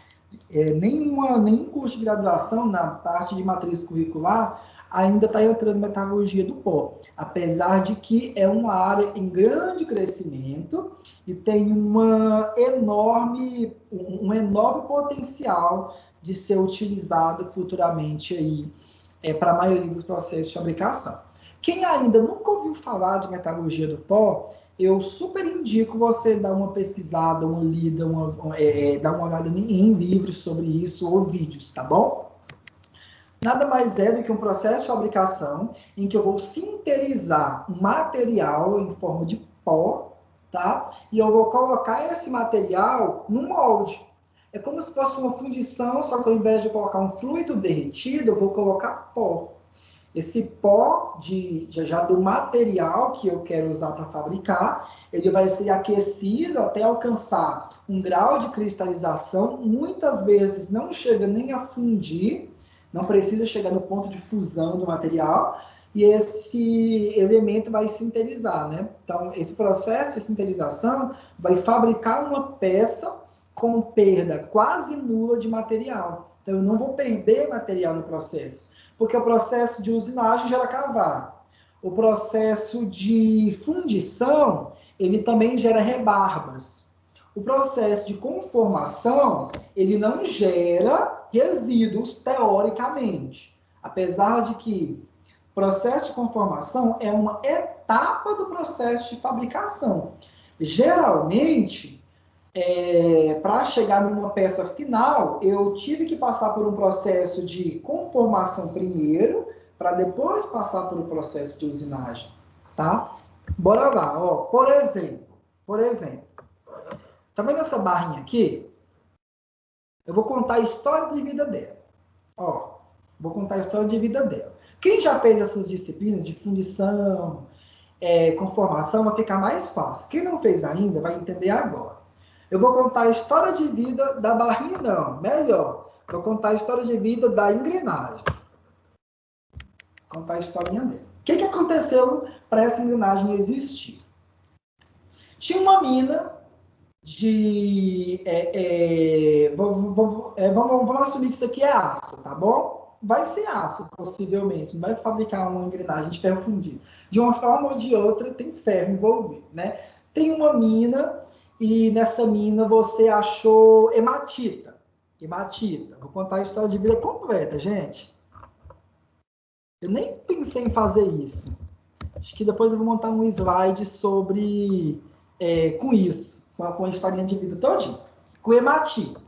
Nenhum curso de graduação na parte de matriz curricular ainda está entrando metalurgia do pó, apesar de que é uma área em grande crescimento e tem um enorme potencial de ser utilizado futuramente aí para a maioria dos processos de fabricação. Quem ainda nunca ouviu falar de metalurgia do pó, eu super indico você dar uma pesquisada, uma lida, dar uma olhada em livros sobre isso ou vídeos, tá bom? Nada mais é do que um processo de fabricação em que eu vou sinterizar um material em forma de pó, tá? E eu vou colocar esse material no molde. É como se fosse uma fundição, só que ao invés de colocar um fluido derretido, eu vou colocar pó. Esse pó já do material que eu quero usar para fabricar, ele vai ser aquecido até alcançar um grau de cristalização, muitas vezes não chega nem a fundir, não precisa chegar no ponto de fusão do material, e esse elemento vai sinterizar, né? Então, esse processo de sintetização vai fabricar uma peça com perda quase nula de material. Então, eu não vou perder material no processo, porque o processo de usinagem gera cavaco. O processo de fundição, ele também gera rebarbas. O processo de conformação, ele não gera resíduos, teoricamente. Apesar de que o processo de conformação é uma etapa do processo de fabricação. Geralmente, para chegar numa peça final, eu tive que passar por um processo de conformação primeiro, para depois passar por um processo de usinagem, tá? Bora lá, ó. Por exemplo, tá vendo essa barrinha aqui? Eu vou contar a história de vida dela. Ó, vou contar a história de vida dela. Quem já fez essas disciplinas de fundição, conformação, vai ficar mais fácil. Quem não fez ainda, vai entender agora. Eu vou contar a história de vida da barrinha, não. Melhor, vou contar a história de vida da engrenagem. Vou contar a historinha dela. O que aconteceu para essa engrenagem existir? Tinha uma mina de... vamos assumir que isso aqui é aço, tá bom? Vai ser aço, possivelmente. Não vai fabricar uma engrenagem de ferro fundido. De uma forma ou de outra, tem ferro envolvido, né? Tem uma mina... E nessa mina você achou hematita. Hematita. Vou contar a história de vida completa, gente. Eu nem pensei em fazer isso. Acho que depois eu vou montar um slide sobre... com isso. Com a historinha de vida todinha. Com hematita.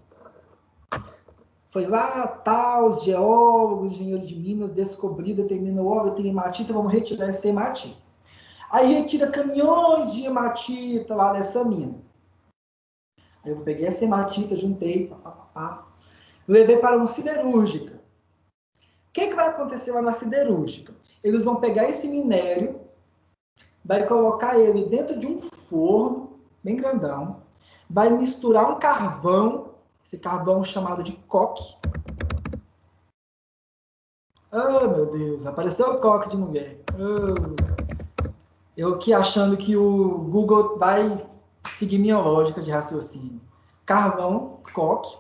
Foi lá, tal, os geólogos, engenheiros de Minas, descobriram, determinou, ó, tem hematita, vamos retirar essa hematita. Aí retira caminhões de hematita lá dessa mina. Aí eu peguei essa hematita, juntei, levei para uma siderúrgica. O que vai acontecer lá na siderúrgica? Eles vão pegar esse minério, vai colocar ele dentro de um forno, bem grandão, vai misturar um carvão, esse carvão chamado de coque. Oh, meu Deus, apareceu o coque de mulher. Oh. Eu aqui achando que o Google vai seguir minha lógica de raciocínio. Carvão, coque.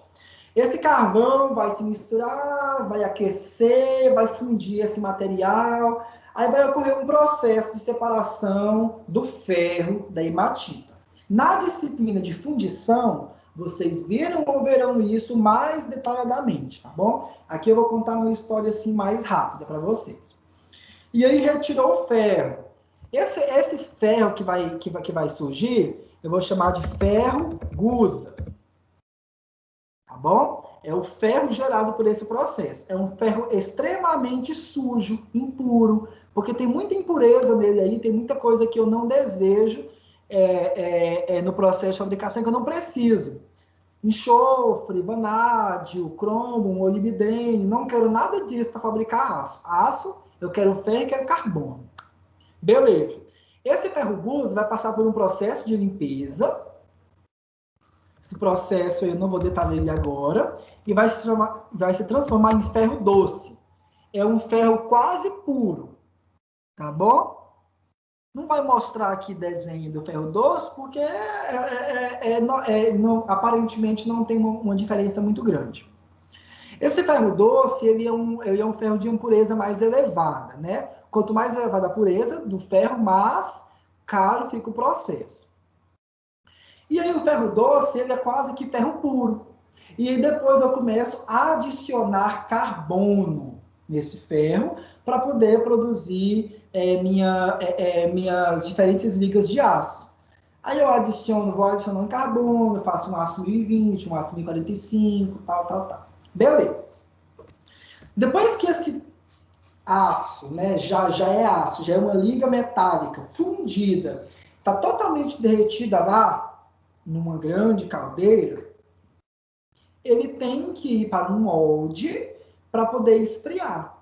Esse carvão vai se misturar, vai aquecer, vai fundir esse material. Aí vai ocorrer um processo de separação do ferro da hematita. Na disciplina de fundição, vocês viram ou verão isso mais detalhadamente, tá bom? Aqui eu vou contar uma história assim mais rápida para vocês. E aí retirou o ferro. Esse ferro que vai surgir, eu vou chamar de ferro gusa. Tá bom? É o ferro gerado por esse processo. É um ferro extremamente sujo, impuro, porque tem muita impureza nele aí, tem muita coisa que eu não desejo no processo de fabricação que eu não preciso. Enxofre, vanádio, cromo, molibdênio, não quero nada disso para fabricar aço. Aço, eu quero ferro e quero carbono. Beleza. Esse ferro gusa vai passar por um processo de limpeza. Esse processo eu não vou detalhar ele agora. E vai se transformar em ferro doce. É um ferro quase puro. Tá bom? Não vai mostrar aqui desenho do ferro doce, porque aparentemente não tem uma diferença muito grande. Esse ferro doce, ele é um ferro de impureza mais elevada, né? Quanto mais elevada a pureza do ferro, mais caro fica o processo. E aí o ferro doce, ele é quase que ferro puro. E aí depois eu começo a adicionar carbono nesse ferro para poder produzir minhas diferentes ligas de aço. Aí eu vou adicionando carbono, faço um aço 1020, um aço 1045, tal. Beleza. Depois que esse aço, né, já é aço, já é uma liga metálica fundida, está totalmente derretida lá, numa grande caldeira, ele tem que ir para um molde para poder esfriar.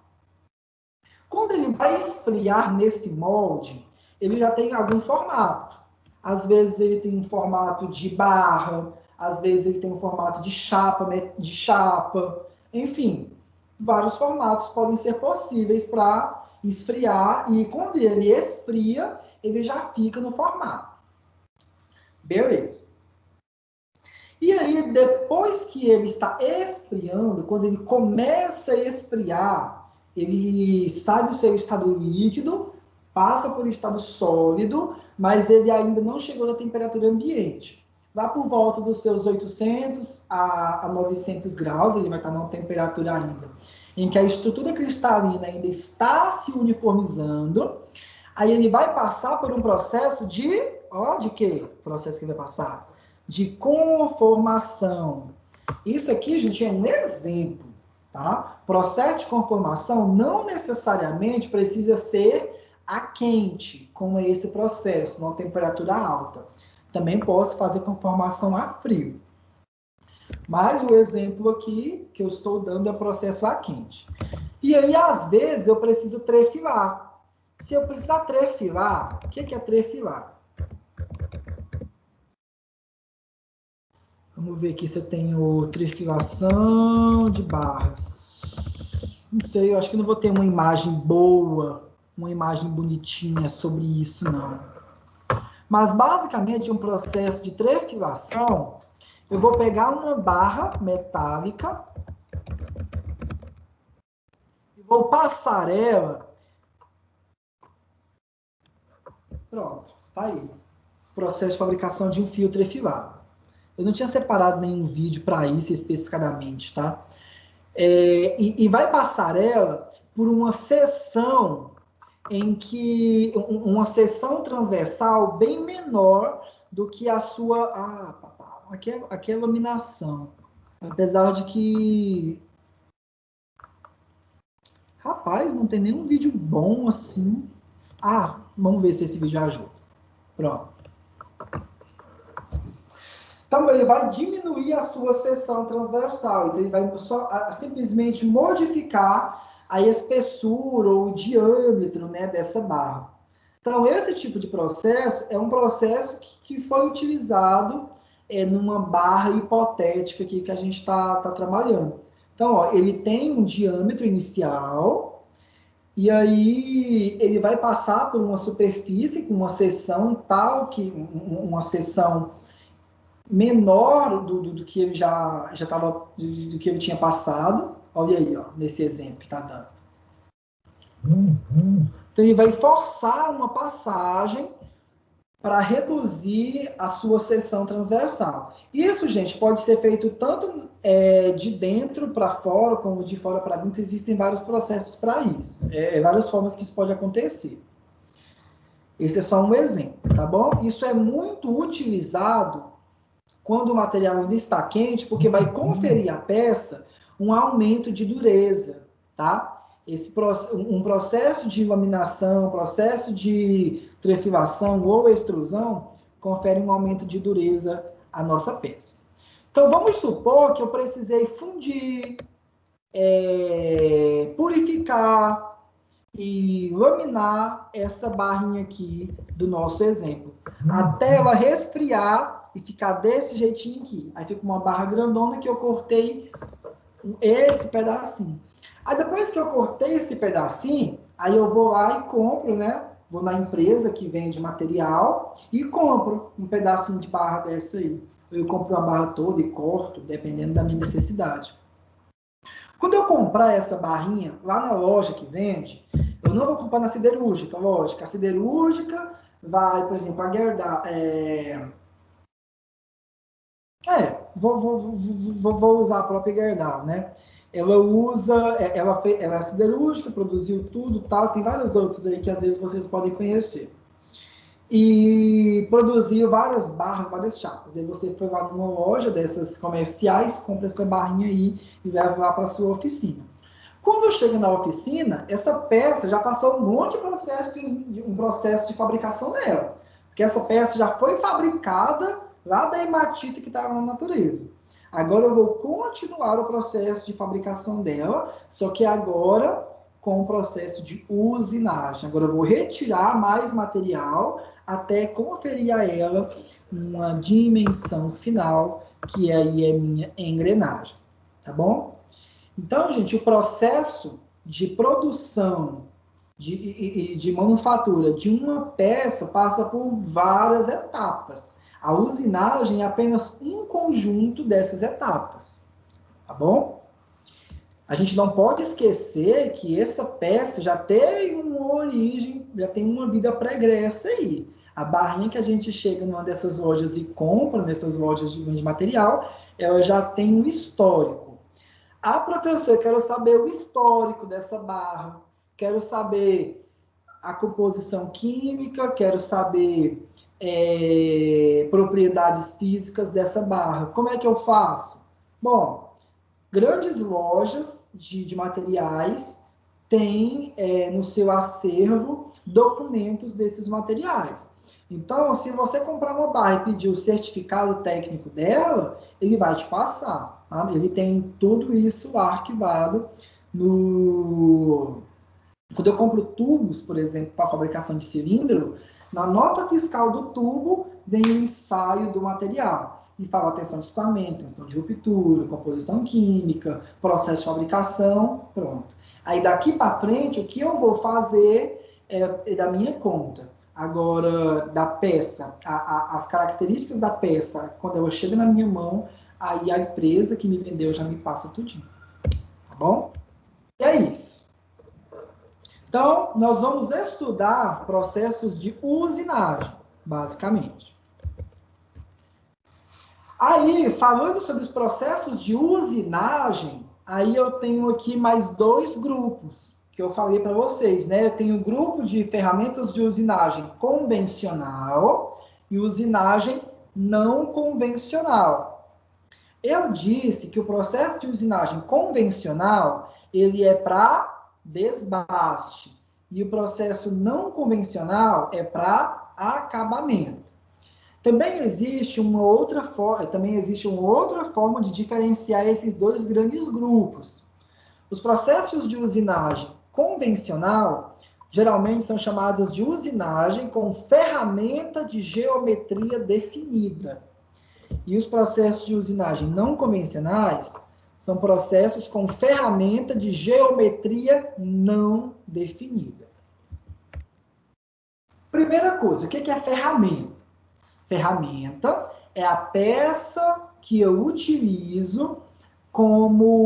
Quando ele vai esfriar nesse molde, ele já tem algum formato. Às vezes ele tem um formato de barra, às vezes ele tem um formato de chapa, enfim, vários formatos podem ser possíveis para esfriar, e quando ele esfria, ele já fica no formato. Beleza. E aí, depois que ele está esfriando, quando ele começa a esfriar, ele sai do seu estado líquido, passa por estado sólido, mas ele ainda não chegou à temperatura ambiente. Lá por volta dos seus 800 a 900 graus, ele vai estar numa temperatura ainda em que a estrutura cristalina ainda está se uniformizando. Aí ele vai passar por um processo de quê? O processo que ele vai passar? De conformação. Isso aqui, gente, é um exemplo, tá? Processo de conformação não necessariamente precisa ser a quente, como é esse processo, numa temperatura alta. Também posso fazer conformação a frio. Mas o exemplo aqui que eu estou dando é o processo a quente. E aí, às vezes, eu preciso trefilar. Se eu precisar trefilar, o que é trefilar? Vamos ver aqui se eu tenho trefilação de barras. Não sei, eu acho que não vou ter uma imagem boa, uma imagem bonitinha sobre isso, não. Mas, basicamente, um processo de trefilação, eu vou pegar uma barra metálica e vou passar ela. Pronto, tá aí. Processo de fabricação de um fio trefilado. Eu não tinha separado nenhum vídeo para isso especificadamente, tá? E vai passar ela por uma seção em que uma seção transversal bem menor do que a sua. Aqui é laminação. Apesar de que. Rapaz, não tem nenhum vídeo bom assim. Vamos ver se esse vídeo ajuda. Pronto. Então, ele vai diminuir a sua seção transversal. Então, ele vai simplesmente modificar a espessura ou o diâmetro, né, dessa barra. Então, esse tipo de processo é um processo que foi utilizado numa barra hipotética aqui que a gente está trabalhando. Então, ele tem um diâmetro inicial, E aí ele vai passar por uma superfície com uma seção tal que uma seção menor do que ele já estava do que ele tinha passado. Olha aí, ó, nesse exemplo que está dando. Então ele vai forçar uma passagem para reduzir a sua seção transversal. Isso, gente, pode ser feito tanto de dentro para fora, como de fora para dentro. Existem vários processos para isso. Várias formas que isso pode acontecer. Esse é só um exemplo, tá bom? Isso é muito utilizado quando o material ainda está quente, porque vai conferir à peça um aumento de dureza, tá? Um processo de laminação, processo de trefilação ou extrusão confere um aumento de dureza à nossa peça. Então, vamos supor que eu precisei fundir, purificar e laminar essa barrinha aqui do nosso exemplo, até ela resfriar e ficar desse jeitinho aqui. Aí fica uma barra grandona que eu cortei esse pedacinho. Aí depois que eu cortei esse pedacinho, aí eu vou lá e compro, né? Vou na empresa que vende material e compro um pedacinho de barra dessa aí. Eu compro a barra toda e corto, dependendo da minha necessidade. Quando eu comprar essa barrinha lá na loja que vende, eu não vou comprar na siderúrgica, lógico. A siderúrgica vai, por exemplo, aguardar... vou usar a própria Gerdau, né? Ela é siderúrgica, produziu tudo, tal, tem vários outros aí que às vezes vocês podem conhecer. E produziu várias barras, várias chapas. Aí você foi lá numa loja dessas comerciais, compra essa barrinha aí e leva lá para sua oficina. Quando chega na oficina, essa peça já passou um monte de um processo de fabricação dela. Porque essa peça já foi fabricada lá da hematita que estava na natureza. Agora eu vou continuar o processo de fabricação dela, só que agora com o processo de usinagem. Agora eu vou retirar mais material até conferir a ela uma dimensão final, que aí é minha engrenagem. Tá bom? Então, gente, o processo de produção de manufatura de uma peça passa por várias etapas. A usinagem é apenas um conjunto dessas etapas, tá bom? A gente não pode esquecer que essa peça já tem uma origem, já tem uma vida pregressa aí. A barrinha que a gente chega numa dessas lojas e compra, nessas lojas de material, ela já tem um histórico. Ah, professor, eu quero saber o histórico dessa barra, quero saber a composição química, quero saber propriedades físicas dessa barra. Como é que eu faço? Bom, grandes lojas de materiais têm no seu acervo documentos desses materiais. Então, se você comprar uma barra e pedir o certificado técnico dela, ele vai te passar. Tá? Ele tem tudo isso lá arquivado no... Quando eu compro tubos, por exemplo, para fabricação de cilindro, na nota fiscal do tubo vem o ensaio do material. E fala tensão de escoamento, tensão de ruptura, composição química, processo de fabricação, pronto. Aí daqui para frente, o que eu vou fazer é da minha conta. Agora, da peça, as características da peça, quando ela chega na minha mão, aí a empresa que me vendeu já me passa tudinho. Tá bom? E é isso. Então, nós vamos estudar processos de usinagem, basicamente. Aí, falando sobre os processos de usinagem, aí eu tenho aqui mais dois grupos, que eu falei para vocês, né? Eu tenho o grupo de ferramentas de usinagem convencional e usinagem não convencional. Eu disse que o processo de usinagem convencional, ele é para desbaste. E o processo não convencional é para acabamento. Também existe uma outra forma de diferenciar esses dois grandes grupos. Os processos de usinagem convencional geralmente são chamados de usinagem com ferramenta de geometria definida. E os processos de usinagem não convencionais São processos com ferramenta de geometria não definida. Primeira coisa, o que é ferramenta? Ferramenta é a peça que eu utilizo como...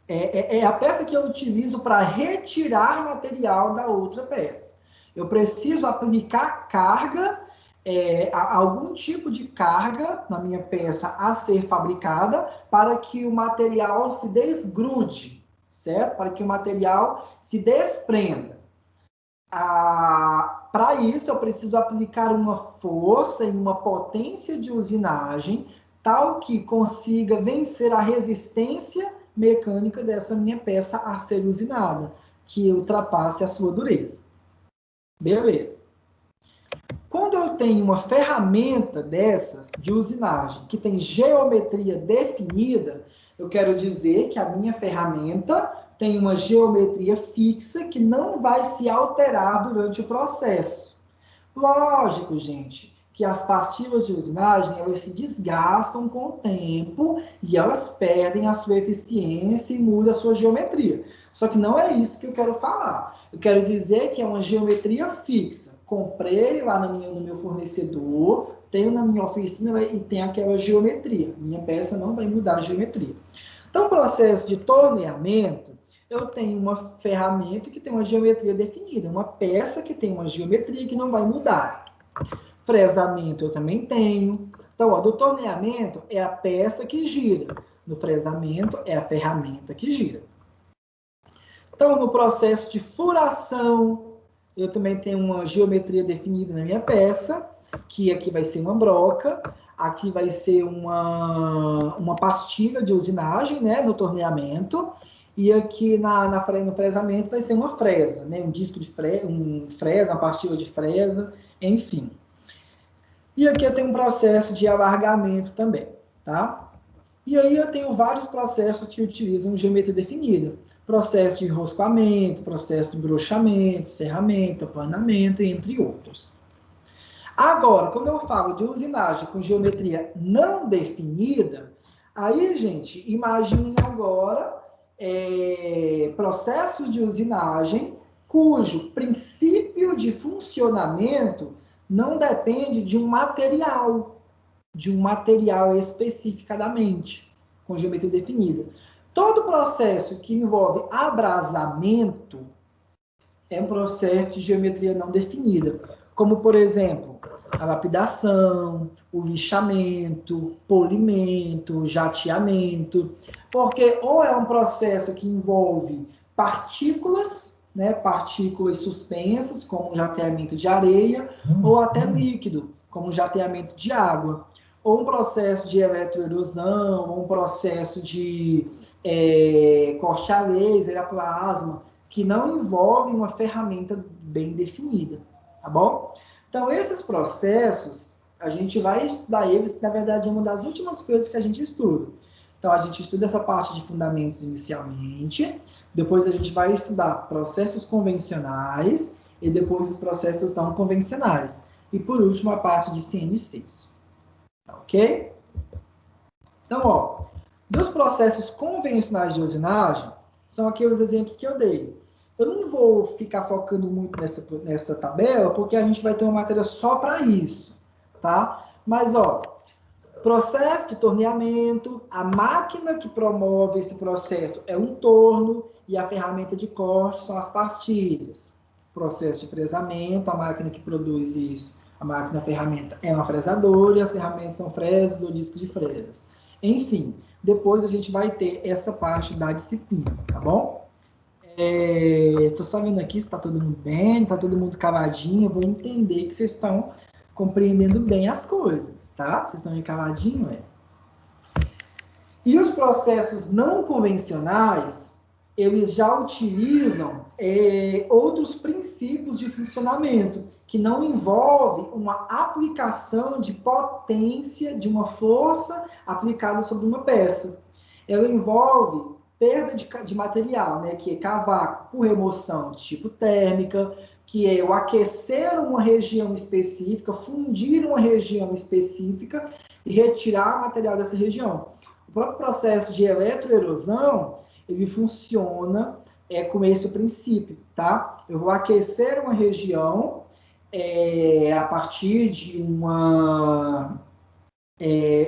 É a peça que eu utilizo para retirar material da outra peça. Eu preciso aplicar carga, algum tipo de carga na minha peça a ser fabricada para que o material se desgrude, certo? Para que o material se desprenda. Para isso, eu preciso aplicar uma força e uma potência de usinagem tal que consiga vencer a resistência mecânica dessa minha peça a ser usinada, que ultrapasse a sua dureza. Beleza. Quando eu tenho uma ferramenta dessas de usinagem que tem geometria definida, eu quero dizer que a minha ferramenta tem uma geometria fixa que não vai se alterar durante o processo. Lógico, gente, que as pastilhas de usinagem, elas se desgastam com o tempo e elas perdem a sua eficiência e mudam a sua geometria. Só que não é isso que eu quero falar. Eu quero dizer que é uma geometria fixa. Comprei lá no meu fornecedor, tenho na minha oficina e tem aquela geometria. Minha peça não vai mudar a geometria. Então, o processo de torneamento, eu tenho uma ferramenta que tem uma geometria definida, uma peça que tem uma geometria que não vai mudar. Fresamento eu também tenho. Então, ó, do torneamento é a peça que gira. No fresamento é a ferramenta que gira. Então, no processo de furação, eu também tenho uma geometria definida na minha peça, que aqui vai ser uma broca, aqui vai ser uma pastilha de usinagem, né, no torneamento, e aqui no fresamento vai ser uma fresa, né, um disco de fresa, uma pastilha de fresa, enfim. E aqui eu tenho um processo de alargamento também, tá? E aí eu tenho vários processos que utilizam geometria definida. Processo de enroscamento, processo de brochamento, serramento, aplanamento, entre outros. Agora, quando eu falo de usinagem com geometria não definida, aí, gente, imaginem agora processos de usinagem cujo princípio de funcionamento não depende de um material especificadamente, com geometria definida. Todo processo que envolve abrasamento é um processo de geometria não definida, como, por exemplo, a lapidação, o lixamento, polimento, jateamento, porque ou é um processo que envolve partículas, né, partículas suspensas, como o jateamento de areia, ou até líquido, como o jateamento de água, ou um processo de eletroerosão, ou um processo de corte a laser, a plasma, que não envolve uma ferramenta bem definida, tá bom? Então, esses processos, a gente vai estudar eles, na verdade, é uma das últimas coisas que a gente estuda. Então, a gente estuda essa parte de fundamentos inicialmente, depois a gente vai estudar processos convencionais e depois os processos não convencionais. E, por último, a parte de CNCs. Ok? Então, ó, dos processos convencionais de usinagem, são aqueles exemplos que eu dei. Eu não vou ficar focando muito nessa tabela, porque a gente vai ter uma matéria só para isso, tá? Mas, ó, processo de torneamento, a máquina que promove esse processo é um torno e a ferramenta de corte são as pastilhas. Processo de fresamento, a máquina que produz isso, a ferramenta é uma fresadora e as ferramentas são fresas ou discos de fresas. Enfim, depois a gente vai ter essa parte da disciplina, tá bom? Estou só vendo aqui se está todo mundo bem, está todo mundo caladinho, eu vou entender que vocês estão compreendendo bem as coisas, tá? Vocês estão aí caladinho, E os processos não convencionais, eles já utilizam outros princípios de funcionamento, que não envolve uma aplicação de potência, de uma força aplicada sobre uma peça. Ela envolve perda de material, né, que é cavar por remoção de tipo térmica, que é o aquecer uma região específica, fundir uma região específica e retirar o material dessa região. próprio processo de eletroerosão, ele funciona com esse princípio, tá? Eu vou aquecer uma região a partir de uma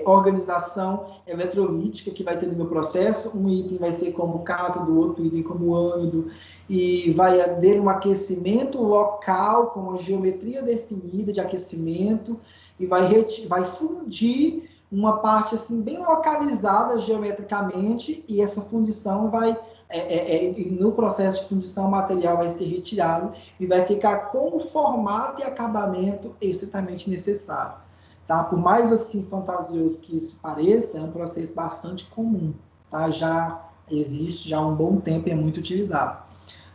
organização eletrolítica que vai ter no meu processo. Um item vai ser como cátodo, outro item como ânodo, e vai haver um aquecimento local com uma geometria definida de aquecimento, e vai fundir uma parte assim bem localizada geometricamente, e essa fundição vai no processo de fundição o material vai ser retirado e vai ficar com o formato e acabamento estritamente necessário. Tá? Por mais assim fantasioso que isso pareça, é um processo bastante comum, tá? Já existe já há um bom tempo e é muito utilizado.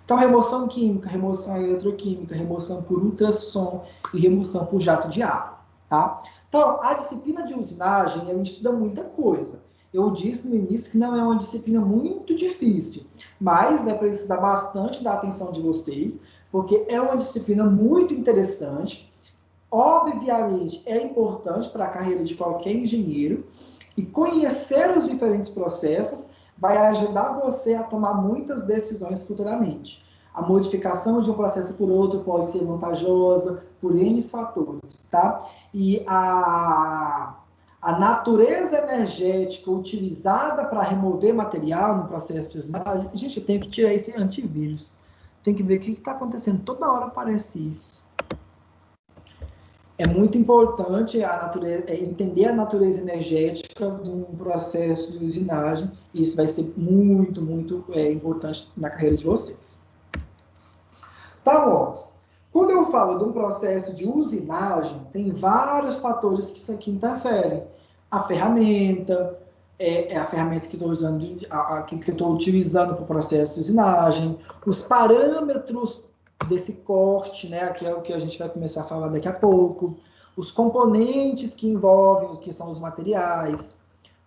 Então, remoção química, remoção eletroquímica, remoção por ultrassom e remoção por jato de água, tá? Então, a disciplina de usinagem, ela estuda muita coisa. Eu disse no início que não é uma disciplina muito difícil, mas vai precisar bastante da atenção de vocês, porque é uma disciplina muito interessante. Obviamente, é importante para a carreira de qualquer engenheiro, e conhecer os diferentes processos vai ajudar você a tomar muitas decisões futuramente. A modificação de um processo por outro pode ser vantajosa por N fatores, tá? E a natureza energética utilizada para remover material no processo de usinagem, gente, eu tenho que tirar esse antivírus. Tem que ver o que está acontecendo. Toda hora aparece isso. É muito importante entender a natureza energética do processo de usinagem, e isso vai ser muito, muito importante na carreira de vocês. Então, ó, quando eu falo de um processo de usinagem, tem vários fatores que interferem. A ferramenta, a ferramenta que estou usando, que eu estou utilizando para o processo de usinagem, os parâmetros desse corte, né, que é o que a gente vai começar a falar daqui a pouco, os componentes que envolvem, que são os materiais,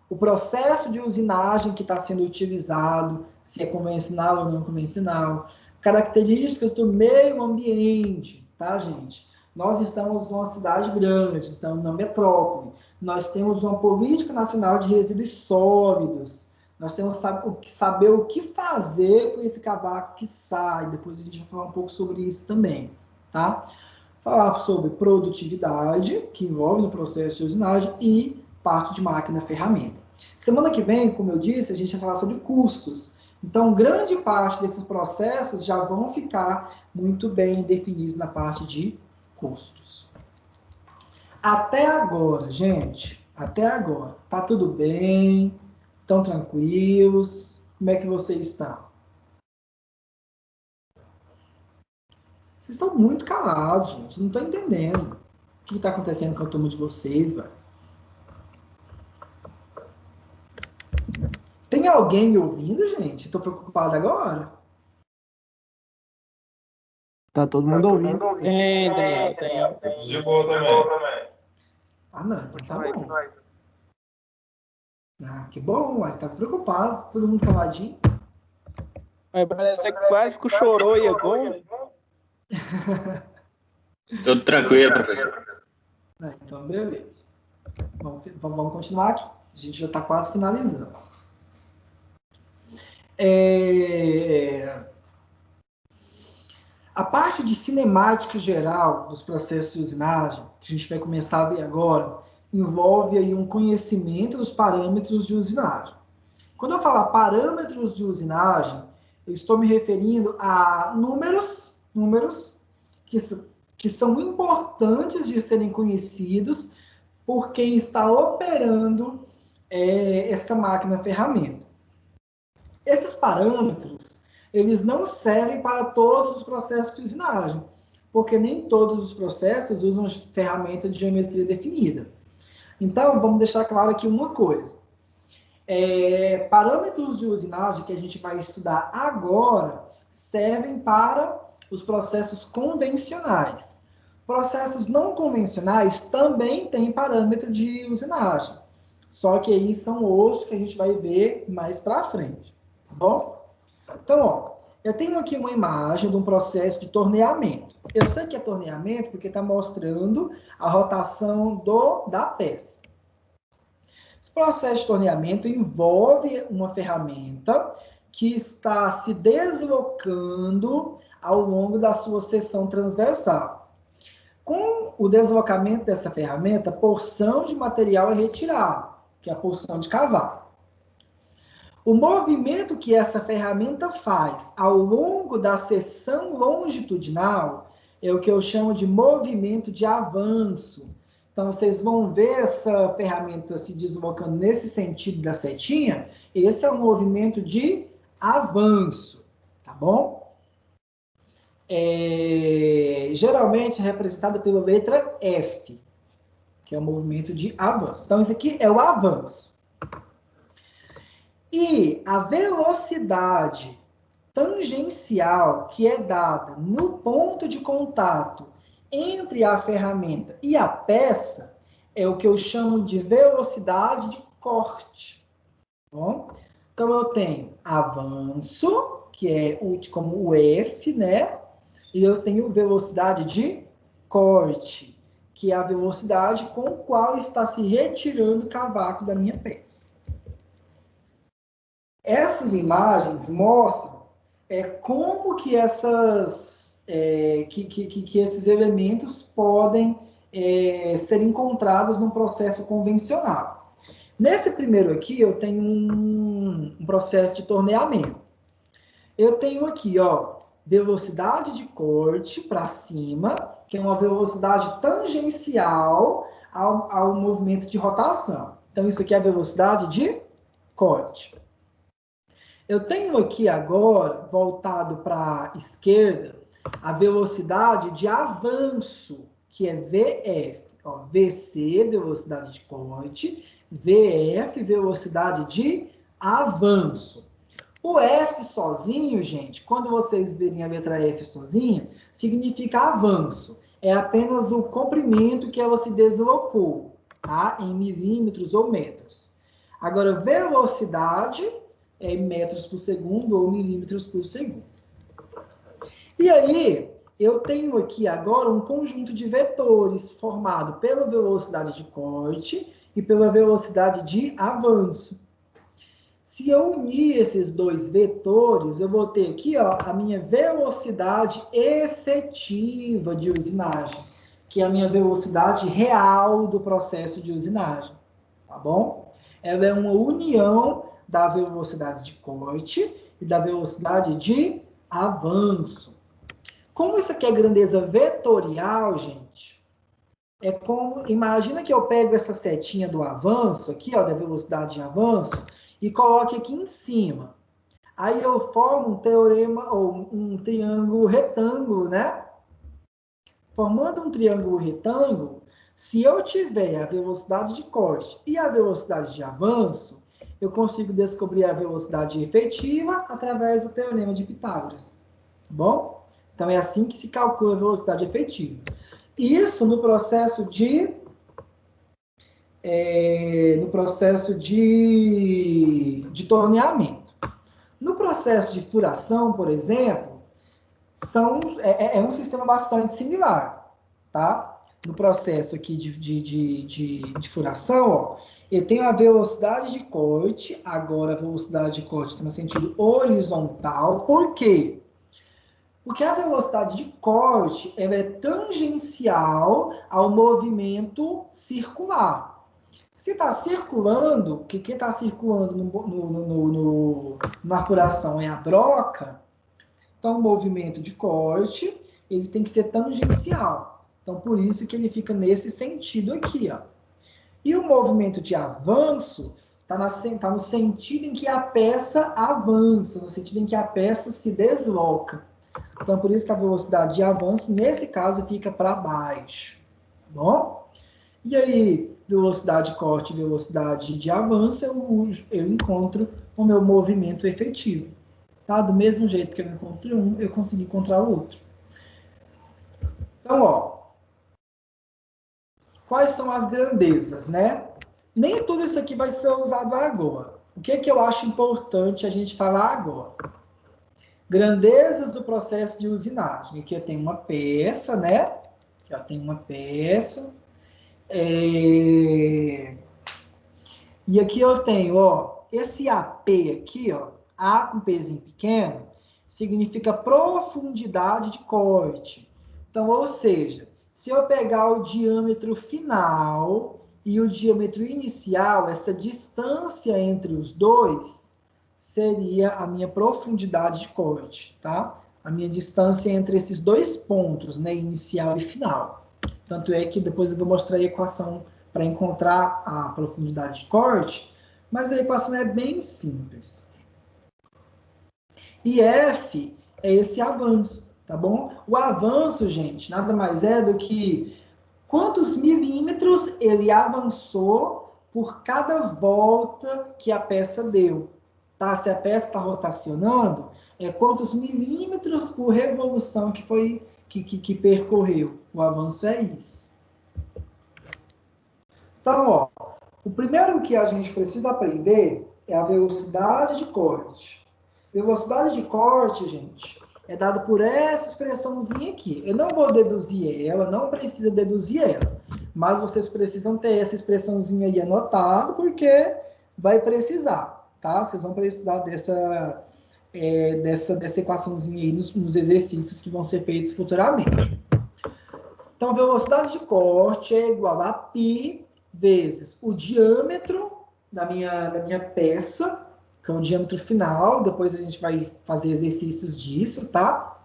o processo de usinagem que está sendo utilizado, se é convencional ou não convencional, características do meio ambiente, tá, gente? Nós estamos numa cidade grande, estamos na metrópole, nós temos uma política nacional de resíduos sólidos, nós temos que saber o que fazer com esse cavaco que sai. Depois a gente vai falar um pouco sobre isso também, tá? Falar sobre produtividade, que envolve no processo de usinagem, e parte de máquina ferramenta. Semana que vem, como eu disse, a gente vai falar sobre custos. Então, grande parte desses processos já vão ficar muito bem definidos na parte de custos. Até agora, gente, até agora, tá tudo bem? Estão tranquilos? Como é que vocês estão? Vocês estão muito calados, gente. Não estou entendendo o que está acontecendo com a turma de vocês, velho. Tem alguém me ouvindo, gente? Estou preocupado agora. Tá todo mundo ouvindo. Tem, Daniel, tem. Tudo de boa também. Ah, não, então tá bom. Ah, que bom, uai. Tá preocupado. Todo mundo caladinho. Mas parece que quase que chorou e agora. Tudo tranquilo, professor. Então, beleza. Vamos continuar aqui. A gente já está quase finalizando. A parte de cinemática geral dos processos de usinagem, que a gente vai começar a ver agora, envolve aí um conhecimento dos parâmetros de usinagem. Quando eu falar parâmetros de usinagem, eu estou me referindo a números que são importantes de serem conhecidos por quem está operando essa máquina ferramenta. Esses parâmetros, eles não servem para todos os processos de usinagem, porque nem todos os processos usam ferramenta de geometria definida. Então, vamos deixar claro aqui uma coisa. Parâmetros de usinagem que a gente vai estudar agora servem para os processos convencionais. Processos não convencionais também têm parâmetro de usinagem, só que aí são outros que a gente vai ver mais para frente, tá bom? Então, ó, eu tenho aqui uma imagem de um processo de torneamento. Eu sei que é torneamento porque está mostrando a rotação da peça. Esse processo de torneamento envolve uma ferramenta que está se deslocando ao longo da sua seção transversal. Com o deslocamento dessa ferramenta, porção de material é retirada, que é a porção de cavalo. O movimento que essa ferramenta faz ao longo da seção longitudinal é o que eu chamo de movimento de avanço. Então, vocês vão ver essa ferramenta se deslocando nesse sentido da setinha. Esse é o movimento de avanço, tá bom? Geralmente é representado pela letra F, que é o movimento de avanço. Então, isso aqui é o avanço. E a velocidade tangencial que é dada no ponto de contato entre a ferramenta e a peça é o que eu chamo de velocidade de corte. Tá bom? Então, eu tenho avanço, que é como o F, né? E eu tenho velocidade de corte, que é a velocidade com a qual está se retirando o cavaco da minha peça. Essas imagens mostram como que esses elementos podem ser encontrados num processo convencional. Nesse primeiro aqui, eu tenho um processo de torneamento. Eu tenho aqui, ó, velocidade de corte para cima, que é uma velocidade tangencial ao movimento de rotação. Então, isso aqui é a velocidade de corte. Eu tenho aqui agora, voltado para a esquerda, a velocidade de avanço, que é VF. Ó, VC, velocidade de corte, VF, velocidade de avanço. O F sozinho, gente, quando vocês verem a letra F sozinha, significa avanço. É apenas o comprimento que ela se deslocou, tá? Em milímetros ou metros. Agora, velocidade é em metros por segundo ou milímetros por segundo. E aí, eu tenho aqui agora um conjunto de vetores formado pela velocidade de corte e pela velocidade de avanço. Se eu unir esses dois vetores, eu vou ter aqui, ó, a minha velocidade efetiva de usinagem, que é a minha velocidade real do processo de usinagem, tá bom? Ela é uma união da velocidade de corte e da velocidade de avanço. Como isso aqui é grandeza vetorial, gente, é como, imagina que eu pego essa setinha do avanço aqui, ó, da velocidade de avanço, e coloque aqui em cima. Aí eu formo um teorema, ou um triângulo retângulo, né? Formando um triângulo retângulo, se eu tiver a velocidade de corte e a velocidade de avanço, eu consigo descobrir a velocidade efetiva através do teorema de Pitágoras. Tá bom? Então, é assim que se calcula a velocidade efetiva. Isso no processo de torneamento. No processo de furação, por exemplo, é um sistema bastante similar, tá? No processo aqui de furação, ó, eu tenho a velocidade de corte, agora a velocidade de corte está no sentido horizontal. Por quê? Porque a velocidade de corte ela é tangencial ao movimento circular. Se está circulando, o que está circulando na furação é a broca, então o movimento de corte ele tem que ser tangencial. Então, por isso que ele fica nesse sentido aqui, ó. E o movimento de avanço está no sentido em que a peça avança, no sentido em que a peça se desloca. Então, por isso que a velocidade de avanço, nesse caso, fica para baixo. Tá bom? E aí, velocidade de corte e velocidade de avanço, eu encontro o meu movimento efetivo. Tá? Do mesmo jeito que eu encontrei um, eu consegui encontrar o outro. Então, ó. Quais são as grandezas, né? Nem tudo isso aqui vai ser usado agora. O que é que eu acho importante a gente falar agora? Grandezas do processo de usinagem. Aqui eu tenho uma peça, né? Aqui eu tenho uma peça. E aqui eu tenho, ó, esse AP aqui, ó, A com pezinho pequeno, significa profundidade de corte. Então, ou seja, se eu pegar o diâmetro final e o diâmetro inicial, essa distância entre os dois seria a minha profundidade de corte, tá? A minha distância entre esses dois pontos, né, inicial e final. Tanto é que depois eu vou mostrar a equação para encontrar a profundidade de corte, mas a equação é bem simples. E F é esse avanço, tá bom? O avanço, gente, nada mais é do que quantos milímetros ele avançou por cada volta que a peça deu. Tá? Se a peça está rotacionando, é quantos milímetros por revolução que percorreu. O avanço é isso. Então, ó, o primeiro que a gente precisa aprender é a velocidade de corte. Velocidade de corte, gente, é dado por essa expressãozinha aqui. Eu não vou deduzir ela, não precisa deduzir ela, mas vocês precisam ter essa expressãozinha aí anotada, porque vai precisar, tá? Vocês vão precisar dessa equaçãozinha aí nos exercícios que vão ser feitos futuramente. Então, velocidade de corte é igual a π vezes o diâmetro da minha peça, que é o diâmetro final, depois a gente vai fazer exercícios disso, tá?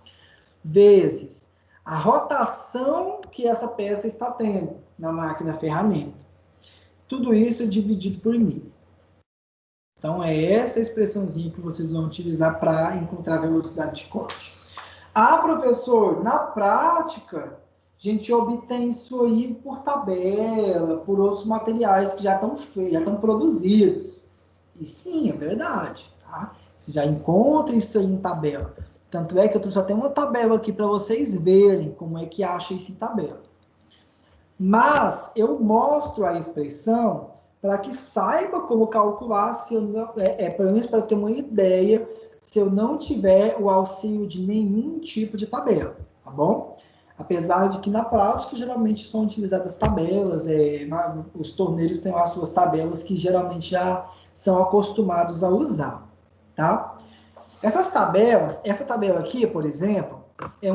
Vezes a rotação que essa peça está tendo na máquina ferramenta. Tudo isso dividido por 1000. Então, é essa expressãozinha que vocês vão utilizar para encontrar a velocidade de corte. Ah, professor, na prática, a gente obtém isso aí por tabela, por outros materiais que já estão produzidos. E sim, é verdade, tá? Você já encontra isso aí em tabela. Tanto é que eu trouxe até uma tabela aqui para vocês verem como é que acha isso em tabela. Mas eu mostro a expressão para que saiba como calcular, se eu não, pelo menos para ter uma ideia, se eu não tiver o auxílio de nenhum tipo de tabela, tá bom? Apesar de que na prática geralmente são utilizadas tabelas, os torneiros têm as suas tabelas que geralmente já são acostumados a usar, tá? Essas tabelas, essa tabela aqui, por exemplo,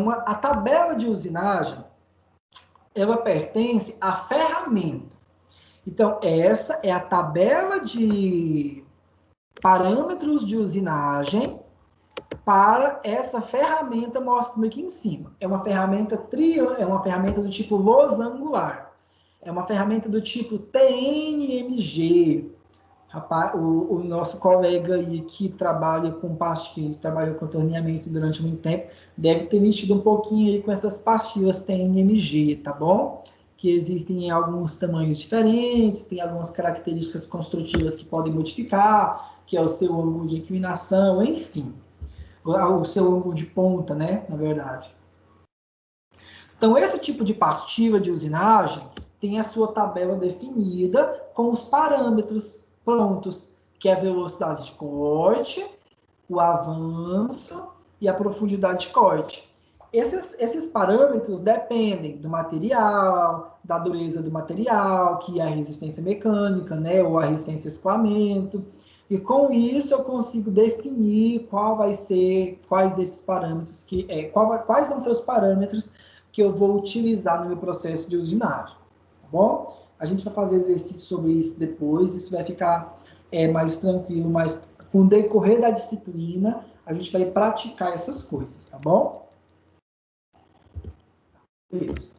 a tabela de usinagem, ela pertence à ferramenta. Então, essa é a tabela de parâmetros de usinagem para essa ferramenta mostrando aqui em cima. É uma ferramenta do tipo losangular. É uma ferramenta do tipo TNMG. Rapaz, o nosso colega aí que trabalha com pastilha, trabalhou com torneamento durante muito tempo, deve ter mexido um pouquinho aí com essas pastilhas TNMG, tá bom? Que existem em alguns tamanhos diferentes, tem algumas características construtivas que podem modificar, que é o seu ângulo de inclinação, enfim. O seu ângulo de ponta, né, na verdade. Então, esse tipo de pastilha de usinagem tem a sua tabela definida com os parâmetros prontos, que é a velocidade de corte, o avanço e a profundidade de corte. Esses parâmetros dependem do material, da dureza do material, que é a resistência mecânica, né, ou a resistência ao escoamento. E com isso eu consigo definir quais desses parâmetros quais vão ser os parâmetros que eu vou utilizar no meu processo de usinagem, tá bom? A gente vai fazer exercício sobre isso depois, isso vai ficar mais tranquilo, mas com o decorrer da disciplina, a gente vai praticar essas coisas, tá bom? Beleza.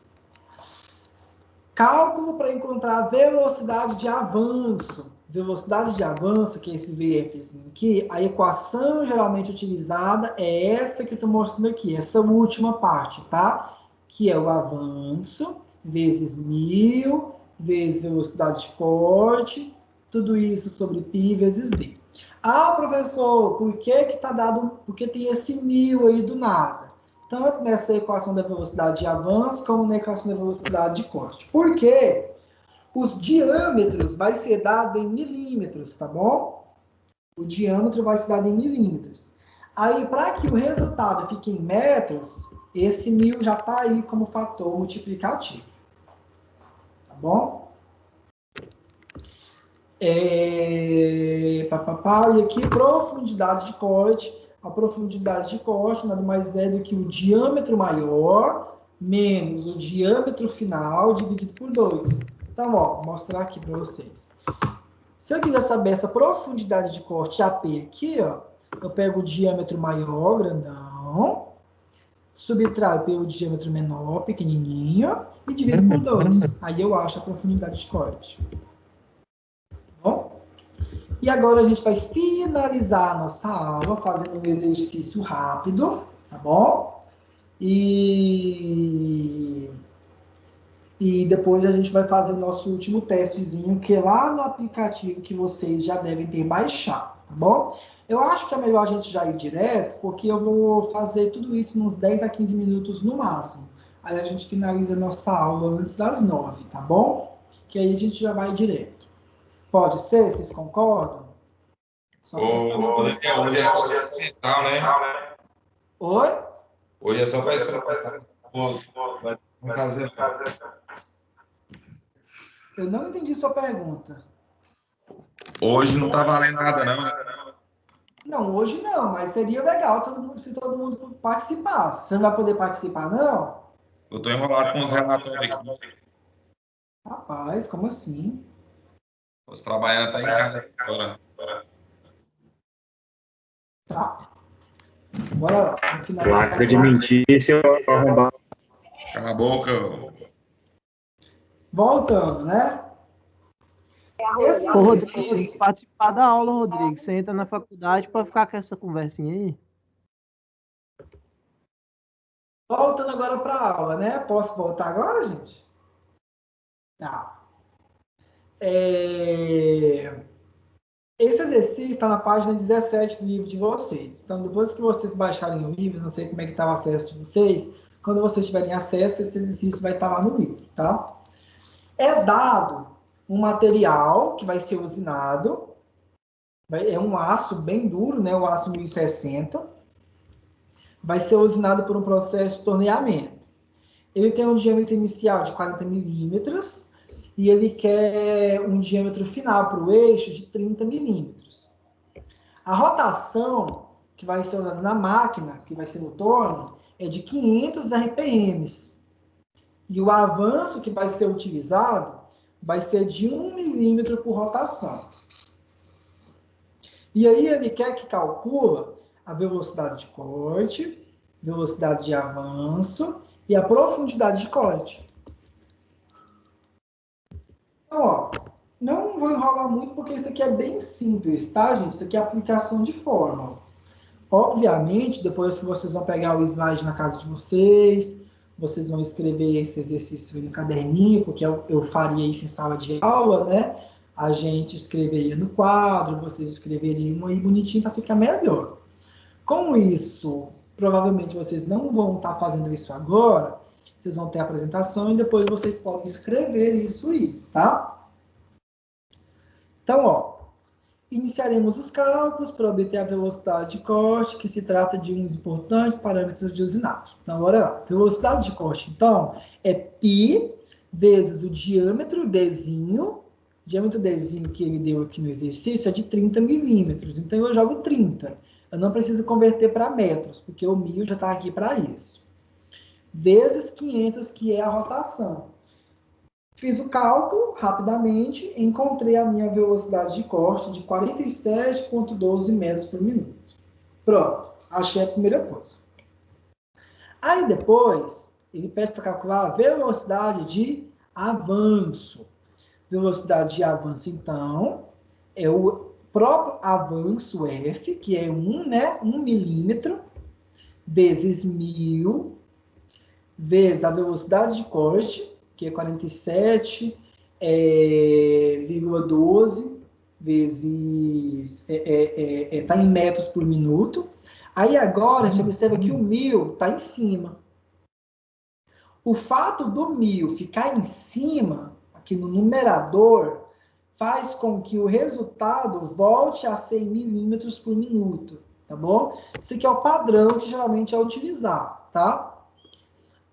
Cálculo para encontrar a velocidade de avanço. Velocidade de avanço, que é esse VFzinho aqui, a equação geralmente utilizada é essa que eu estou mostrando aqui, essa última parte, tá? Que é o avanço vezes 1000 vezes velocidade de corte, tudo isso sobre π vezes d. Ah, professor, por que tá dado, porque tem esse 1000 aí do nada? Tanto nessa equação da velocidade de avanço, como na equação da velocidade de corte. Por quê? Os diâmetros vai ser dado em milímetros, tá bom? O diâmetro vai ser dado em milímetros. Aí, para que o resultado fique em metros, esse 1000 já está aí como fator multiplicativo. Tá bom? E aqui, profundidade de corte. A profundidade de corte nada mais é do que o diâmetro maior menos o diâmetro final dividido por 2. Então, ó, vou mostrar aqui para vocês. Se eu quiser saber essa profundidade de corte AP aqui, ó, eu pego o diâmetro maior, grandão, subtraio pelo diâmetro menor, pequenininho, e divido por 2. Aí eu acho a profundidade de corte. Bom? E agora a gente vai finalizar a nossa aula fazendo um exercício rápido, tá bom? E depois a gente vai fazer o nosso último testezinho, que é lá no aplicativo que vocês já devem ter baixado, tá bom? Eu acho que é melhor a gente já ir direto, porque eu vou fazer tudo isso nos 10 a 15 minutos no máximo. Aí a gente finaliza a nossa aula antes das 9, tá bom? Que aí a gente já vai direto. Pode ser? Vocês concordam? Só Hoje é só experimental, né? Oi? Hoje é só para experimentar. Vamos fazer. Eu não entendi sua pergunta. Hoje não tá valendo nada, não. Não, hoje não, mas seria legal se todo mundo participasse. Você não vai poder participar, não? Eu tô enrolado com os relatórios aqui. Rapaz, como assim? Os trabalhando tá em casa agora. Tá. Bora lá. Vamos finalizar. Lacra de mentir, seu arrombado. Cala a boca. Voltando, né? Esse Ô, Rodrigo, tem exercício... que participar da aula, Rodrigo. Você entra na faculdade para ficar com essa conversinha aí. Voltando agora para a aula, né? Posso voltar agora, gente? Tá. Esse exercício está na página 17 do livro de vocês. Então, depois que vocês baixarem o livro, não sei como é que está o acesso de vocês, quando vocês tiverem acesso, esse exercício vai estar lá no livro, tá? É dado um material que vai ser usinado, é um aço bem duro, né? O aço 1060, vai ser usinado por um processo de torneamento. Ele tem um diâmetro inicial de 40 milímetros, e ele quer um diâmetro final para o eixo de 30 milímetros. A rotação que vai ser usada na máquina, que vai ser no torno, é de 500 RPMs. E o avanço que vai ser utilizado vai ser de 1 milímetro por rotação. E aí ele quer que calcule a velocidade de corte, velocidade de avanço e a profundidade de corte. Então, ó, não vou enrolar muito porque isso aqui é bem simples, tá, gente? Isso aqui é aplicação de fórmula. Obviamente, depois que vocês vão pegar o slide na casa de vocês, vocês vão escrever esse exercício aí no caderninho, porque eu faria isso em sala de aula, né? A gente escreveria no quadro, vocês escreveriam aí bonitinho para ficar melhor. Como isso, provavelmente vocês não vão estar fazendo isso agora, vocês vão ter a apresentação e depois vocês podem escrever isso aí, tá? Então, ó, iniciaremos os cálculos para obter a velocidade de corte, que se trata de uns importantes parâmetros de usinado. Então, agora, ó, velocidade de corte, então, é π vezes o diâmetro Dzinho. O diâmetro Dzinho que ele deu aqui no exercício é de 30 milímetros. Então, eu jogo 30. Eu não preciso converter para metros, porque o 1000 já está aqui para isso. Vezes 500, que é a rotação. Fiz o cálculo rapidamente, encontrei a minha velocidade de corte de 47,12 metros por minuto. Pronto, achei a primeira coisa. Aí depois, ele pede para calcular a velocidade de avanço. Velocidade de avanço, então, é o próprio avanço F, que é 1 milímetro, vezes 1000, vezes a velocidade de corte, que é 47,12 vezes... Está em metros por minuto. Aí agora a gente observa que o 1000 está em cima. O fato do 1000 ficar em cima, aqui no numerador, faz com que o resultado volte a 100 milímetros por minuto, tá bom? Isso aqui é o padrão que geralmente é utilizado, tá?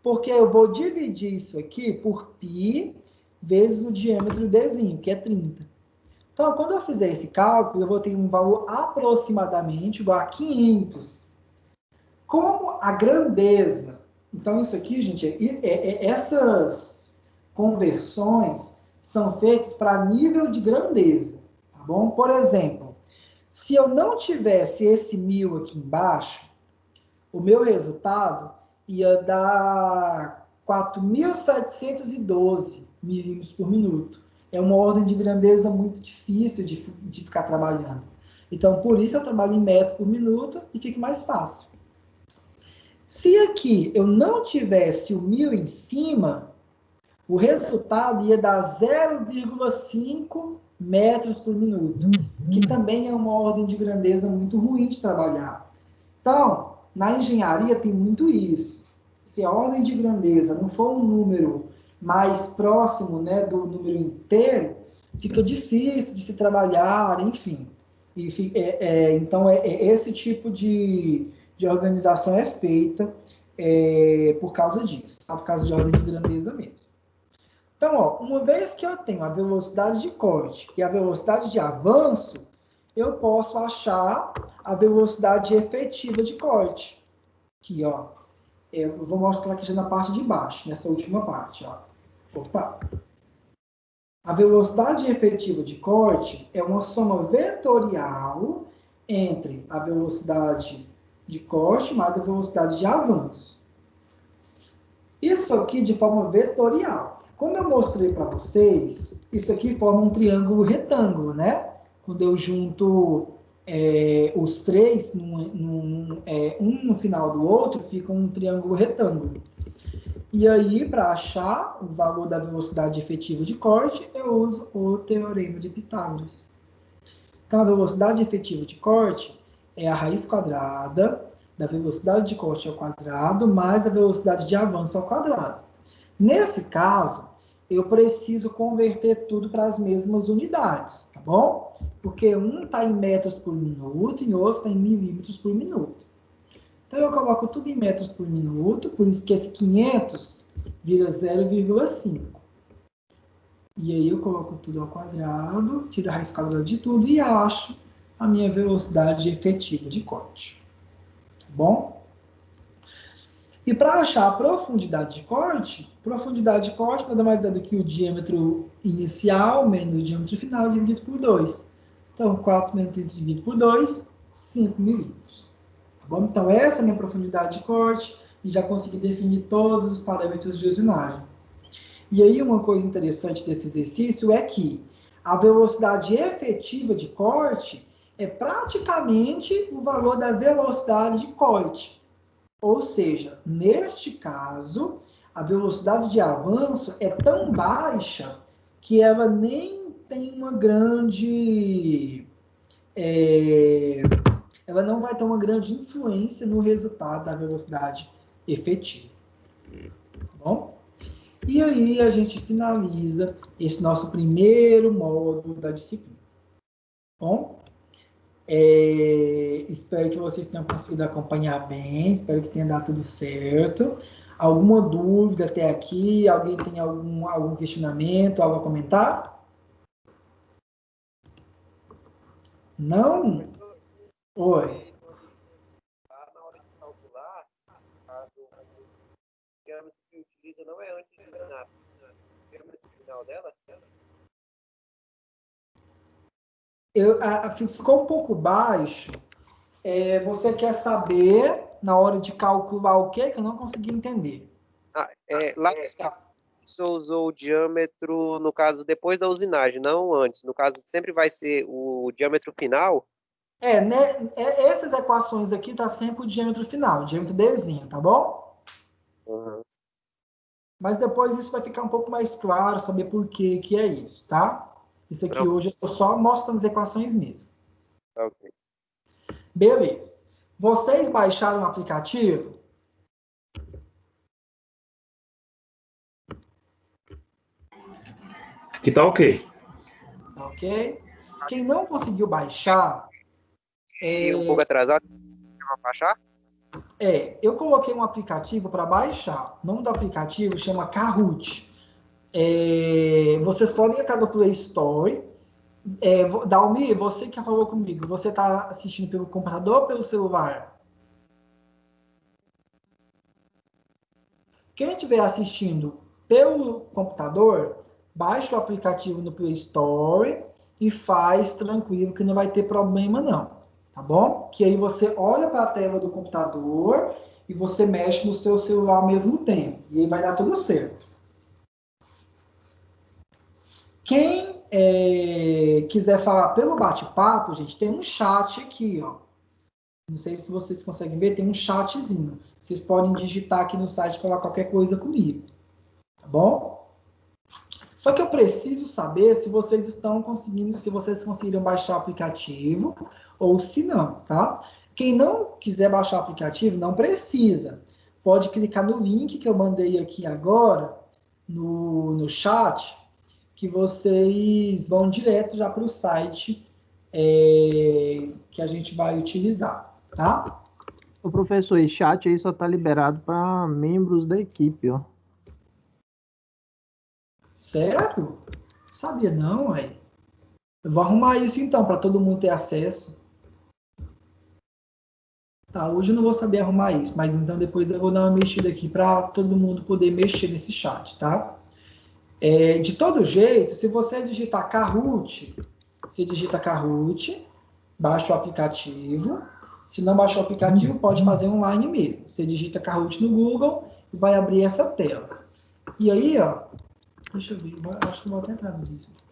Porque eu vou dividir isso aqui por π vezes o diâmetro Dzinho, que é 30. Então, quando eu fizer esse cálculo, eu vou ter um valor aproximadamente igual a 500. Como a grandeza... Então, isso aqui, gente, essas conversões são feitas para nível de grandeza, tá bom? Por exemplo, se eu não tivesse esse 1000 aqui embaixo, o meu resultado ia dar 4.712 milímetros por minuto. É uma ordem de grandeza muito difícil de ficar trabalhando. Então, por isso eu trabalho em metros por minuto e fica mais fácil. Se aqui eu não tivesse o 1000 em cima, o resultado ia dar 0,5 metros por minuto, que também é uma ordem de grandeza muito ruim de trabalhar. Então, na engenharia tem muito isso. Se a ordem de grandeza não for um número mais próximo, né, do número inteiro, fica difícil de se trabalhar, enfim. Então, esse tipo de organização é feita por causa disso, tá? Por causa de ordem de grandeza mesmo. Então, ó, uma vez que eu tenho a velocidade de corte e a velocidade de avanço, eu posso achar a velocidade efetiva de corte. Aqui, ó. Eu vou mostrar aqui já na parte de baixo, nessa última parte, ó. Opa! A velocidade efetiva de corte é uma soma vetorial entre a velocidade de corte mais a velocidade de avanço. Isso aqui de forma vetorial. Como eu mostrei para vocês, isso aqui forma um triângulo retângulo, né? Quando eu junto os três, um no final do outro, fica um triângulo retângulo. E aí, para achar o valor da velocidade efetiva de corte, eu uso o teorema de Pitágoras. Então, a velocidade efetiva de corte é a raiz quadrada da velocidade de corte ao quadrado mais a velocidade de avanço ao quadrado. Nesse caso, eu preciso converter tudo para as mesmas unidades, tá bom? Porque um está em metros por minuto e o outro está em milímetros por minuto. Então, eu coloco tudo em metros por minuto, por isso que esse 500 vira 0,5. E aí eu coloco tudo ao quadrado, tiro a raiz quadrada de tudo e acho a minha velocidade efetiva de corte. Tá bom? E para achar a profundidade de corte nada mais é do que o diâmetro inicial menos o diâmetro final dividido por 2. Então, 4 menos 30 dividido por 2, 5 milímetros. Tá bom? Então, essa é a minha profundidade de corte e já consegui definir todos os parâmetros de usinagem. E aí, uma coisa interessante desse exercício é que a velocidade efetiva de corte é praticamente o valor da velocidade de corte. Ou seja, neste caso, a velocidade de avanço é tão baixa que ela nem tem uma grande... ela não vai ter uma grande influência no resultado da velocidade efetiva. Tá bom? E aí a gente finaliza esse nosso primeiro módulo da disciplina. Bom? Espero que vocês tenham conseguido acompanhar bem, espero que tenha dado tudo certo. Alguma dúvida até aqui? Alguém tem algum questionamento, algo a comentar? Não? Oi. Na hora de calcular, o diâmetro que utiliza não é antes de terminar. O diâmetro final dela... Ficou um pouco baixo. Você quer saber, na hora de calcular o quê? Que eu não consegui entender. Lá você usou o diâmetro, no caso, depois da usinagem, não antes. No caso, sempre vai ser o diâmetro final. Né? Essas equações aqui tá sempre o diâmetro final, o diâmetro Dzinho, tá bom? Uhum. Mas depois isso vai ficar um pouco mais claro, saber por que é isso, tá? Isso aqui hoje eu tô só mostrando as equações mesmo. Ok. Beleza. Vocês baixaram o aplicativo? Aqui tá ok. Ok. Quem não conseguiu baixar... E um pouco atrasado, para baixar? Eu coloquei um aplicativo para baixar. O nome do aplicativo chama Kahoot. Vocês podem entrar no Play Store Dalmi, você que falou comigo, você está assistindo pelo computador ou pelo celular? Quem estiver assistindo pelo computador, baixa o aplicativo no Play Store e faz tranquilo que não vai ter problema não, tá bom? Que aí você olha para a tela do computador e você mexe no seu celular ao mesmo tempo. E aí vai dar tudo certo. Quem quiser falar pelo bate-papo, gente, tem um chat aqui, ó. Não sei se vocês conseguem ver, tem um chatzinho. Vocês podem digitar aqui no site e falar qualquer coisa comigo, tá bom? Só que eu preciso saber se vocês estão conseguindo, se vocês conseguiram baixar o aplicativo ou se não, tá? Quem não quiser baixar o aplicativo, não precisa. Pode clicar no link que eu mandei aqui agora, no chat, que vocês vão direto já para o site que a gente vai utilizar, tá? O professor, esse chat aí só tá liberado para membros da equipe, ó. Sério? Sabia não, aí. Eu vou arrumar isso então, para todo mundo ter acesso. Tá, hoje eu não vou saber arrumar isso, mas então depois eu vou dar uma mexida aqui para todo mundo poder mexer nesse chat, tá? De todo jeito, se você digitar Kahoot, você digita Kahoot, baixa o aplicativo. Se não baixar o aplicativo, pode fazer online mesmo. Você digita Kahoot no Google e vai abrir essa tela. E aí, ó, deixa eu ver, acho que eu vou até traduzir isso aqui.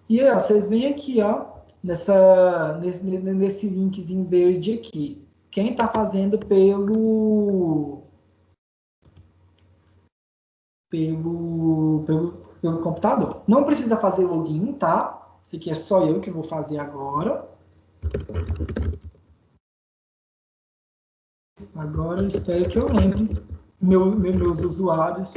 E aí, ó, vocês vêm aqui, ó, nesse linkzinho verde aqui. Quem está fazendo pelo computador. Não precisa fazer login, tá? Isso aqui é só eu que vou fazer agora. Agora eu espero que eu lembre meus usuários.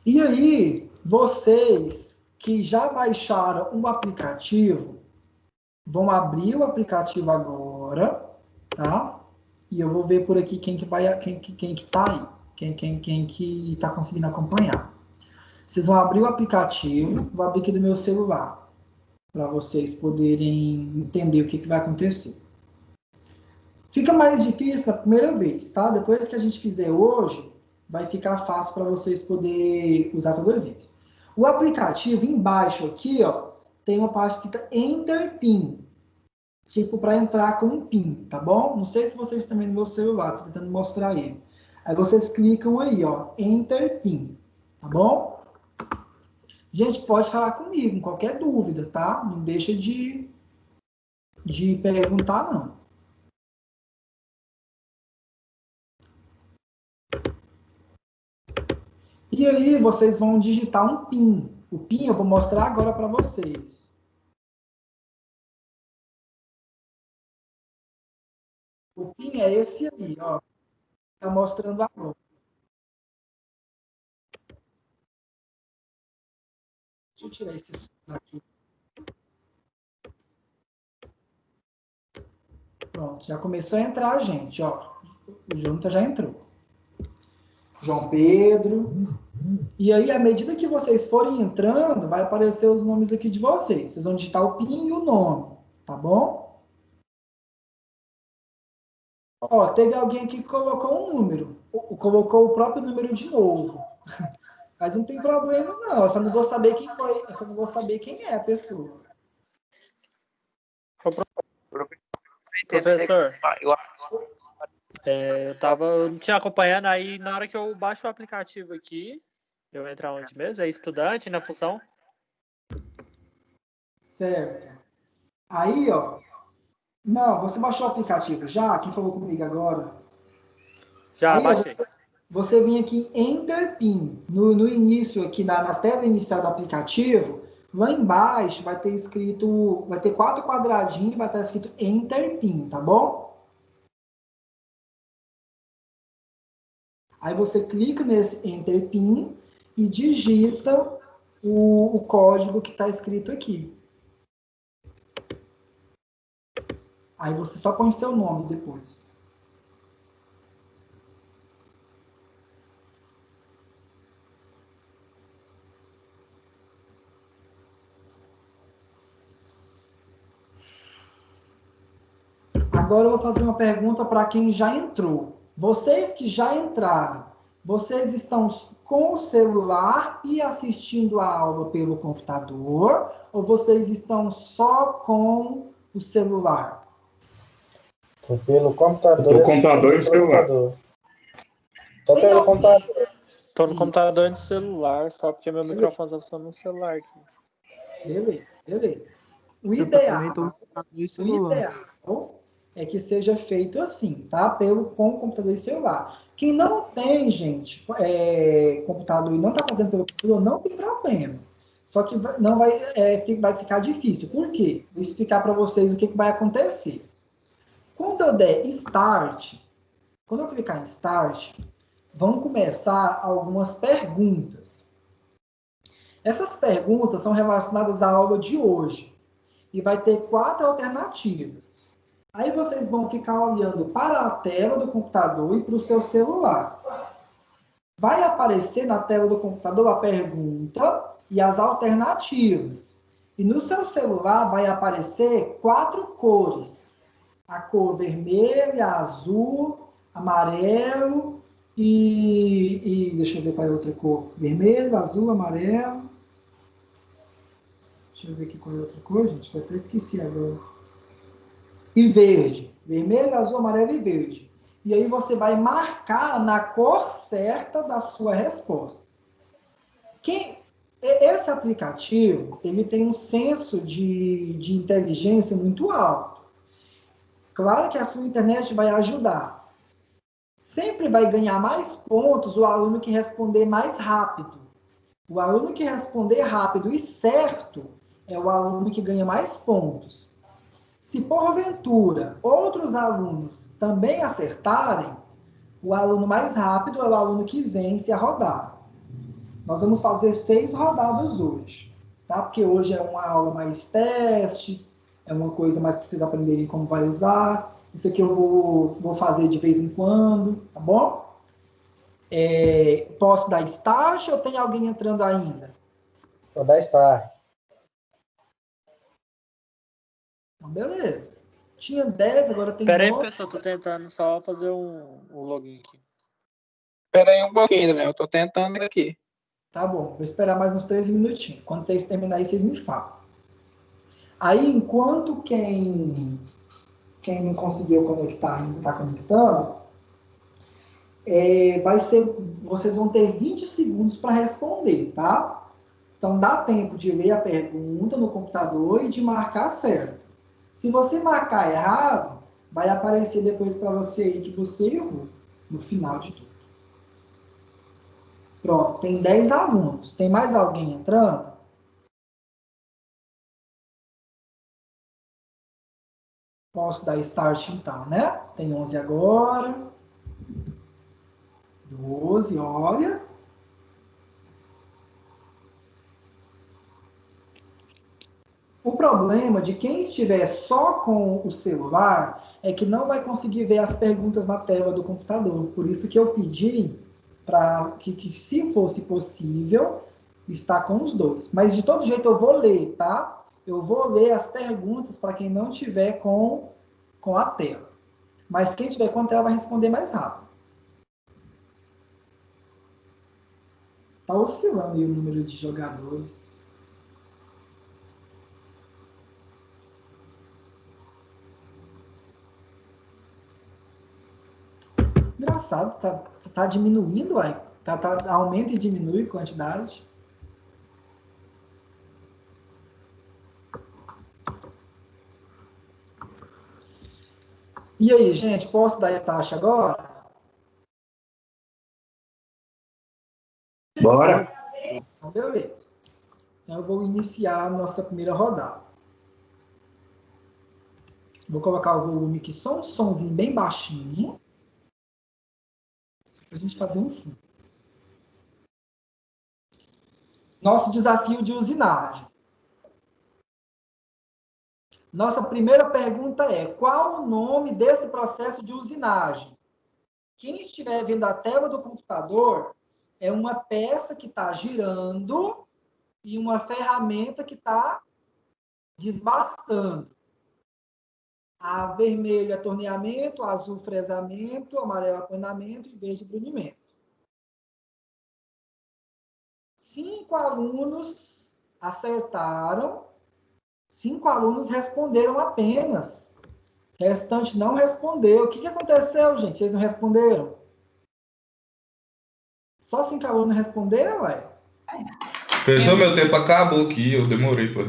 E aí, vocês que já baixaram o aplicativo, vão abrir o aplicativo agora, tá? E eu vou ver por aqui quem que tá aí, quem que tá conseguindo acompanhar. Vocês vão abrir o aplicativo, vou abrir aqui do meu celular, para vocês poderem entender o que vai acontecer. Fica mais difícil na primeira vez, tá? Depois que a gente fizer hoje, vai ficar fácil para vocês poderem usar toda vez. O aplicativo, embaixo aqui, ó, tem uma parte escrita Enter PIN. Tipo, para entrar com um PIN, tá bom? Não sei se vocês também no meu celular, tô tentando mostrar ele. Aí vocês clicam aí, ó, Enter PIN, tá bom? Gente, pode falar comigo, qualquer dúvida, tá? Não deixa de perguntar, não. E aí, vocês vão digitar um PIN. O PIN eu vou mostrar agora para vocês. O PIN é esse aí, ó. Tá mostrando agora. Deixa eu tirar esse som daqui. Pronto, já começou a entrar a gente, ó. O Jonathan já entrou. João Pedro. E aí, à medida que vocês forem entrando, vai aparecer os nomes aqui de vocês. Vocês vão digitar o PIN e o nome, tá bom? Ó, teve alguém aqui que colocou um número. Colocou o próprio número de novo. Mas não tem problema, não. Eu só não vou saber quem foi. Eu só não vou saber quem é a pessoa. Professor, eu não tinha acompanhando, aí na hora que eu baixo o aplicativo aqui, eu vou entrar onde mesmo? É estudante na função? Certo. Aí, ó. Não, você baixou o aplicativo já? Quem falou comigo agora? Já, aí, baixei. Você vem aqui em Enter PIN. No início, aqui na tela inicial do aplicativo, lá embaixo vai ter escrito, vai ter 4 quadradinhos, vai estar escrito Enter PIN, tá bom? Aí você clica nesse Enter PIN e digita o código que está escrito aqui. Aí você só põe seu nome depois. Agora eu vou fazer uma pergunta para quem já entrou. Vocês que já entraram, vocês estão com o celular e assistindo a aula pelo computador, ou vocês estão só com o celular? Tô pelo computador. Do computador e celular. Só pelo computador. Tô no computador e no celular, só porque meu microfone tá funcionando no celular aqui. Beleza, beleza. O Eu ideal, também tô no computador e o celular. ideal é que seja feito assim, tá? Com computador e celular. Quem não tem, gente, computador e não está fazendo pelo computador, não tem problema. Só que não vai ficar difícil. Por quê? Vou explicar para vocês o que vai acontecer. Quando eu der Start, quando eu clicar em Start, vão começar algumas perguntas. Essas perguntas são relacionadas à aula de hoje. E vai ter 4 alternativas. Aí vocês vão ficar olhando para a tela do computador e para o seu celular. Vai aparecer na tela do computador a pergunta e as alternativas. E no seu celular vai aparecer 4 cores. A cor vermelha, azul, amarelo e deixa eu ver qual é a outra cor. Vermelho, azul, amarelo. Deixa eu ver aqui qual é a outra cor, gente. Eu até esqueci agora. E verde. Vermelho, azul, amarelo e verde. E aí você vai marcar na cor certa da sua resposta. Esse aplicativo, ele tem um senso de inteligência muito alto. Claro que a sua internet vai ajudar. Sempre vai ganhar mais pontos o aluno que responder mais rápido. O aluno que responder rápido e certo é o aluno que ganha mais pontos. Se porventura outros alunos também acertarem, o aluno mais rápido é o aluno que vence a rodada. Nós vamos fazer 6 rodadas hoje, tá? Porque hoje é uma aula mais teste, é uma coisa mais para vocês aprenderem como vai usar. Isso aqui eu vou fazer de vez em quando, tá bom? Posso dar start ou tem alguém entrando ainda? Vou dar Start. Então, beleza. Tinha 10, agora tem Pera aí, 9. pessoal, tô tentando só fazer um login aqui. Espera aí um pouquinho, Daniel. Eu tô tentando aqui. Tá bom, vou esperar mais uns 13 minutinhos. Quando vocês terminarem, vocês me falam. Aí, enquanto quem não conseguiu conectar ainda está conectando, vocês vão ter 20 segundos para responder, tá? Então, dá tempo de ler a pergunta no computador e de marcar certo. Se você marcar errado, vai aparecer depois para você aí que você errou, no final de tudo. Pronto, tem 10 alunos. Tem mais alguém entrando? Posso dar start então, né? Tem 11 agora. 12, olha. O problema de quem estiver só com o celular é que não vai conseguir ver as perguntas na tela do computador. Por isso que eu pedi para que, se fosse possível, estar com os dois. Mas, de todo jeito, eu vou ler, tá? Eu vou ler as perguntas para quem não tiver com a tela. Mas quem tiver com a tela vai responder mais rápido. Está oscilando aí o número de jogadores. Engraçado, tá diminuindo, uai. Aumenta e diminui a quantidade. E aí, gente, posso dar start agora? Bora. Então, beleza. Então, eu vou iniciar a nossa primeira rodada. Vou colocar o volume aqui, só um sonzinho bem baixinho. Para a gente fazer um fundo. Nosso desafio de usinagem. Nossa primeira pergunta é: qual o nome desse processo de usinagem? Quem estiver vendo a tela do computador, é uma peça que está girando e uma ferramenta que está desbastando. A vermelho é torneamento, azul fresamento, amarelo apanamento e verde brunimento. 5 alunos acertaram, 5 alunos responderam apenas. O restante não respondeu. O que aconteceu, gente? Vocês não responderam? Só 5 alunos responderam, ué? Professor, meu tempo acabou aqui, eu demorei, pô.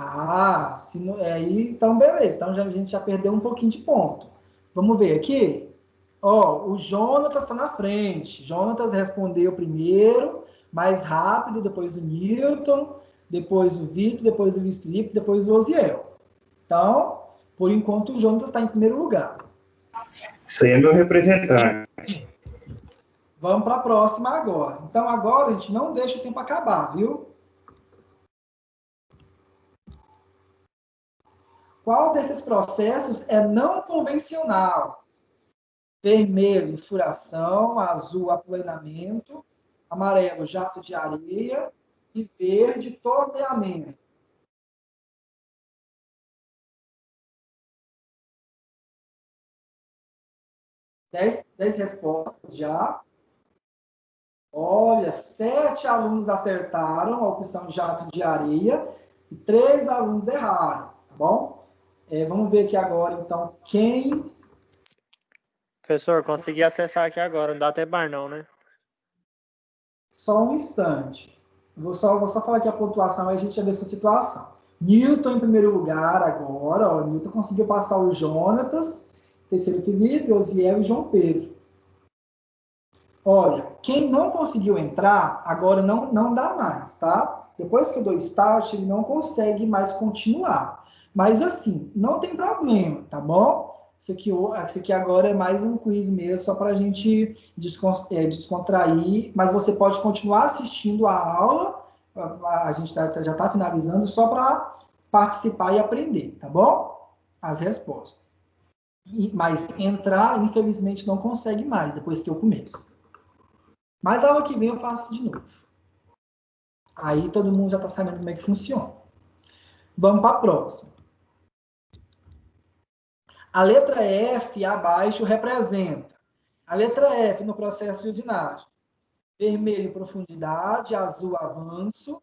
Ah, se não, aí, então beleza. Então a gente já perdeu um pouquinho de ponto. Vamos ver aqui. Ó, o Jonatas está na frente. Jonatas respondeu primeiro, mais rápido, depois o Newton, depois o Vitor, depois o Luiz Felipe, depois o Osiel. Então, por enquanto, o Jonatas está em primeiro lugar. Isso aí é meu representante. Vamos para a próxima agora. Então, agora a gente não deixa o tempo acabar, viu? Qual desses processos é não convencional? Vermelho, furação, azul, aplanamento, amarelo, jato de areia e verde, torneamento. 10 respostas já. Olha, 7 alunos acertaram a opção jato de areia e 3 alunos erraram, tá bom? Vamos ver aqui agora, então, quem... Professor, consegui acessar aqui agora, não dá até bar não, né? Só um instante. Vou só falar aqui a pontuação, aí a gente já vê a sua situação. Newton em primeiro lugar agora, ó, Newton conseguiu passar o Jonatas, terceiro Felipe, Osiel e João Pedro. Olha, quem não conseguiu entrar, agora não dá mais, tá? Depois que eu dou start, ele não consegue mais continuar. Mas assim, não tem problema, tá bom? Isso aqui agora é mais um quiz mesmo, só para a gente descontrair, mas você pode continuar assistindo a aula, a gente já está finalizando, só para participar e aprender, tá bom? As respostas. Mas entrar, infelizmente, não consegue mais, depois que eu começo. Mas a aula que vem eu faço de novo. Aí todo mundo já está sabendo como é que funciona. Vamos para a próxima. A letra F abaixo representa. A letra F no processo de usinagem. Vermelho, profundidade, azul, avanço,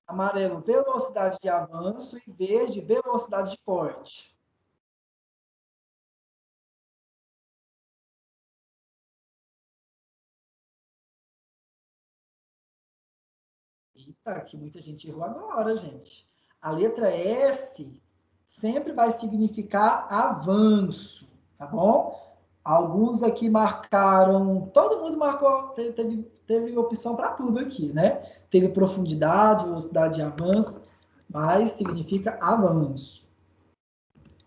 amarelo, velocidade de avanço e verde, velocidade de corte. Eita, que muita gente errou agora, gente. A letra F sempre vai significar avanço, tá bom? Alguns aqui marcaram, todo mundo marcou, teve opção para tudo aqui, né? Teve profundidade, velocidade de avanço, mas significa avanço.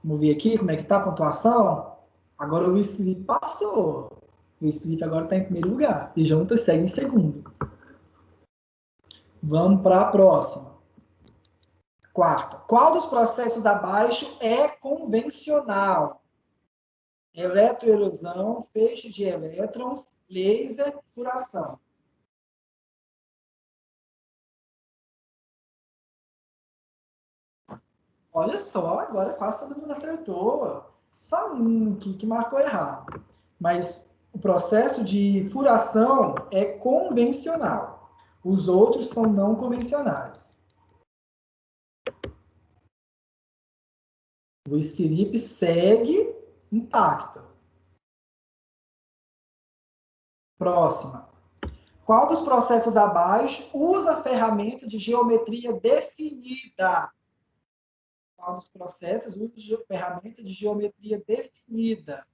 Vamos ver aqui como é que tá a pontuação? Agora o Luiz Felipe passou. O Luiz Felipe agora está em primeiro lugar. E Jonatas segue em segundo. Vamos para a próxima. Quarta. Qual dos processos abaixo é convencional? Eletroerosão, feixe de elétrons, laser, furação. Olha só, agora quase todo mundo acertou. Só um que marcou errado. Mas o processo de furação é convencional. Os outros são não convencionais. O Luiz Felipe segue intacto. Próxima. Qual dos processos abaixo usa a ferramenta de geometria definida? Qual dos processos usa a ferramenta de geometria definida?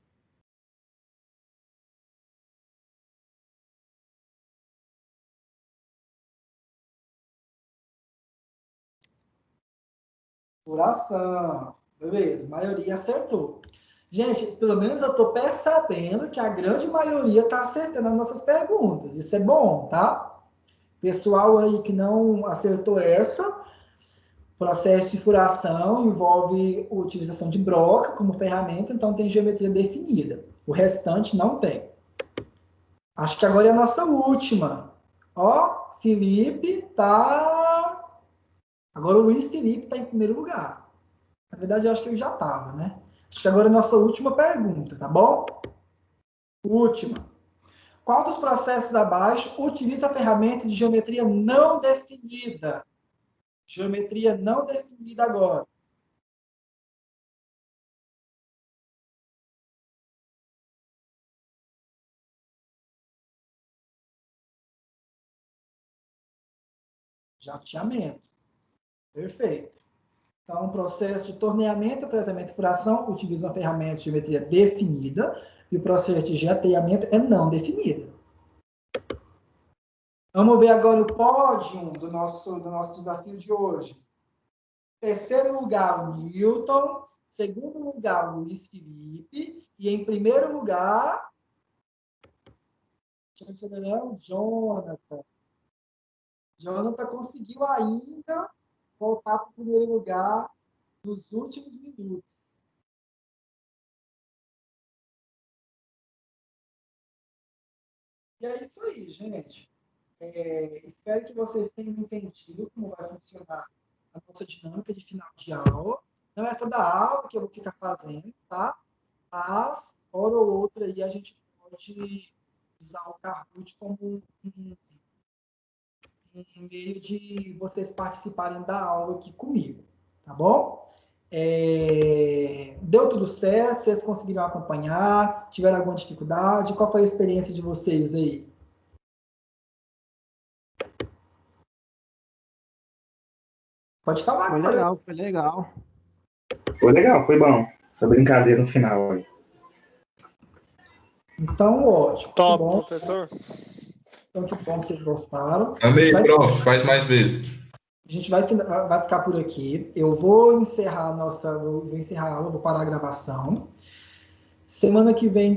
Furação. Beleza, a maioria acertou. Gente, pelo menos eu estou percebendo que a grande maioria está acertando as nossas perguntas. Isso é bom, tá? Pessoal aí que não acertou essa, processo de furação envolve a utilização de broca como ferramenta, então tem geometria definida. O restante não tem. Acho que agora é a nossa última. Ó, Felipe tá... Agora o Luiz Felipe está em primeiro lugar. Na verdade, eu acho que ele já estava, né? Acho que agora é a nossa última pergunta, tá bom? Última. Qual dos processos abaixo utiliza a ferramenta de geometria não definida? Geometria não definida agora. Jateamento. Perfeito. Então, o processo de torneamento, fresamento e furação utiliza uma ferramenta de geometria definida e o processo de jateamento é não definida. Vamos ver agora o pódio do nosso desafio de hoje. Terceiro lugar, o Newton. Segundo lugar, o Luiz Felipe. E em primeiro lugar, o Jonathan. Jonathan conseguiu ainda voltar para o primeiro lugar nos últimos minutos. E é isso aí, gente. Espero que vocês tenham entendido como vai funcionar a nossa dinâmica de final de aula. Não é toda aula que eu vou ficar fazendo, tá? Mas, hora ou outra, aí a gente pode usar o Kahoot como um meio de vocês participarem da aula aqui comigo, tá bom? Deu tudo certo? Vocês conseguiram acompanhar? Tiveram alguma dificuldade? Qual foi a experiência de vocês aí? Pode falar Foi agora. legal, foi legal. Foi legal, foi bom. Essa brincadeira no final aí. Então, ótimo. Top, Que bom. professor. Então, que bom que vocês gostaram. Amei, prof. Faz mais vezes. A gente vai ficar por aqui. Eu vou encerrar vou encerrar a aula, vou parar a gravação. Semana que vem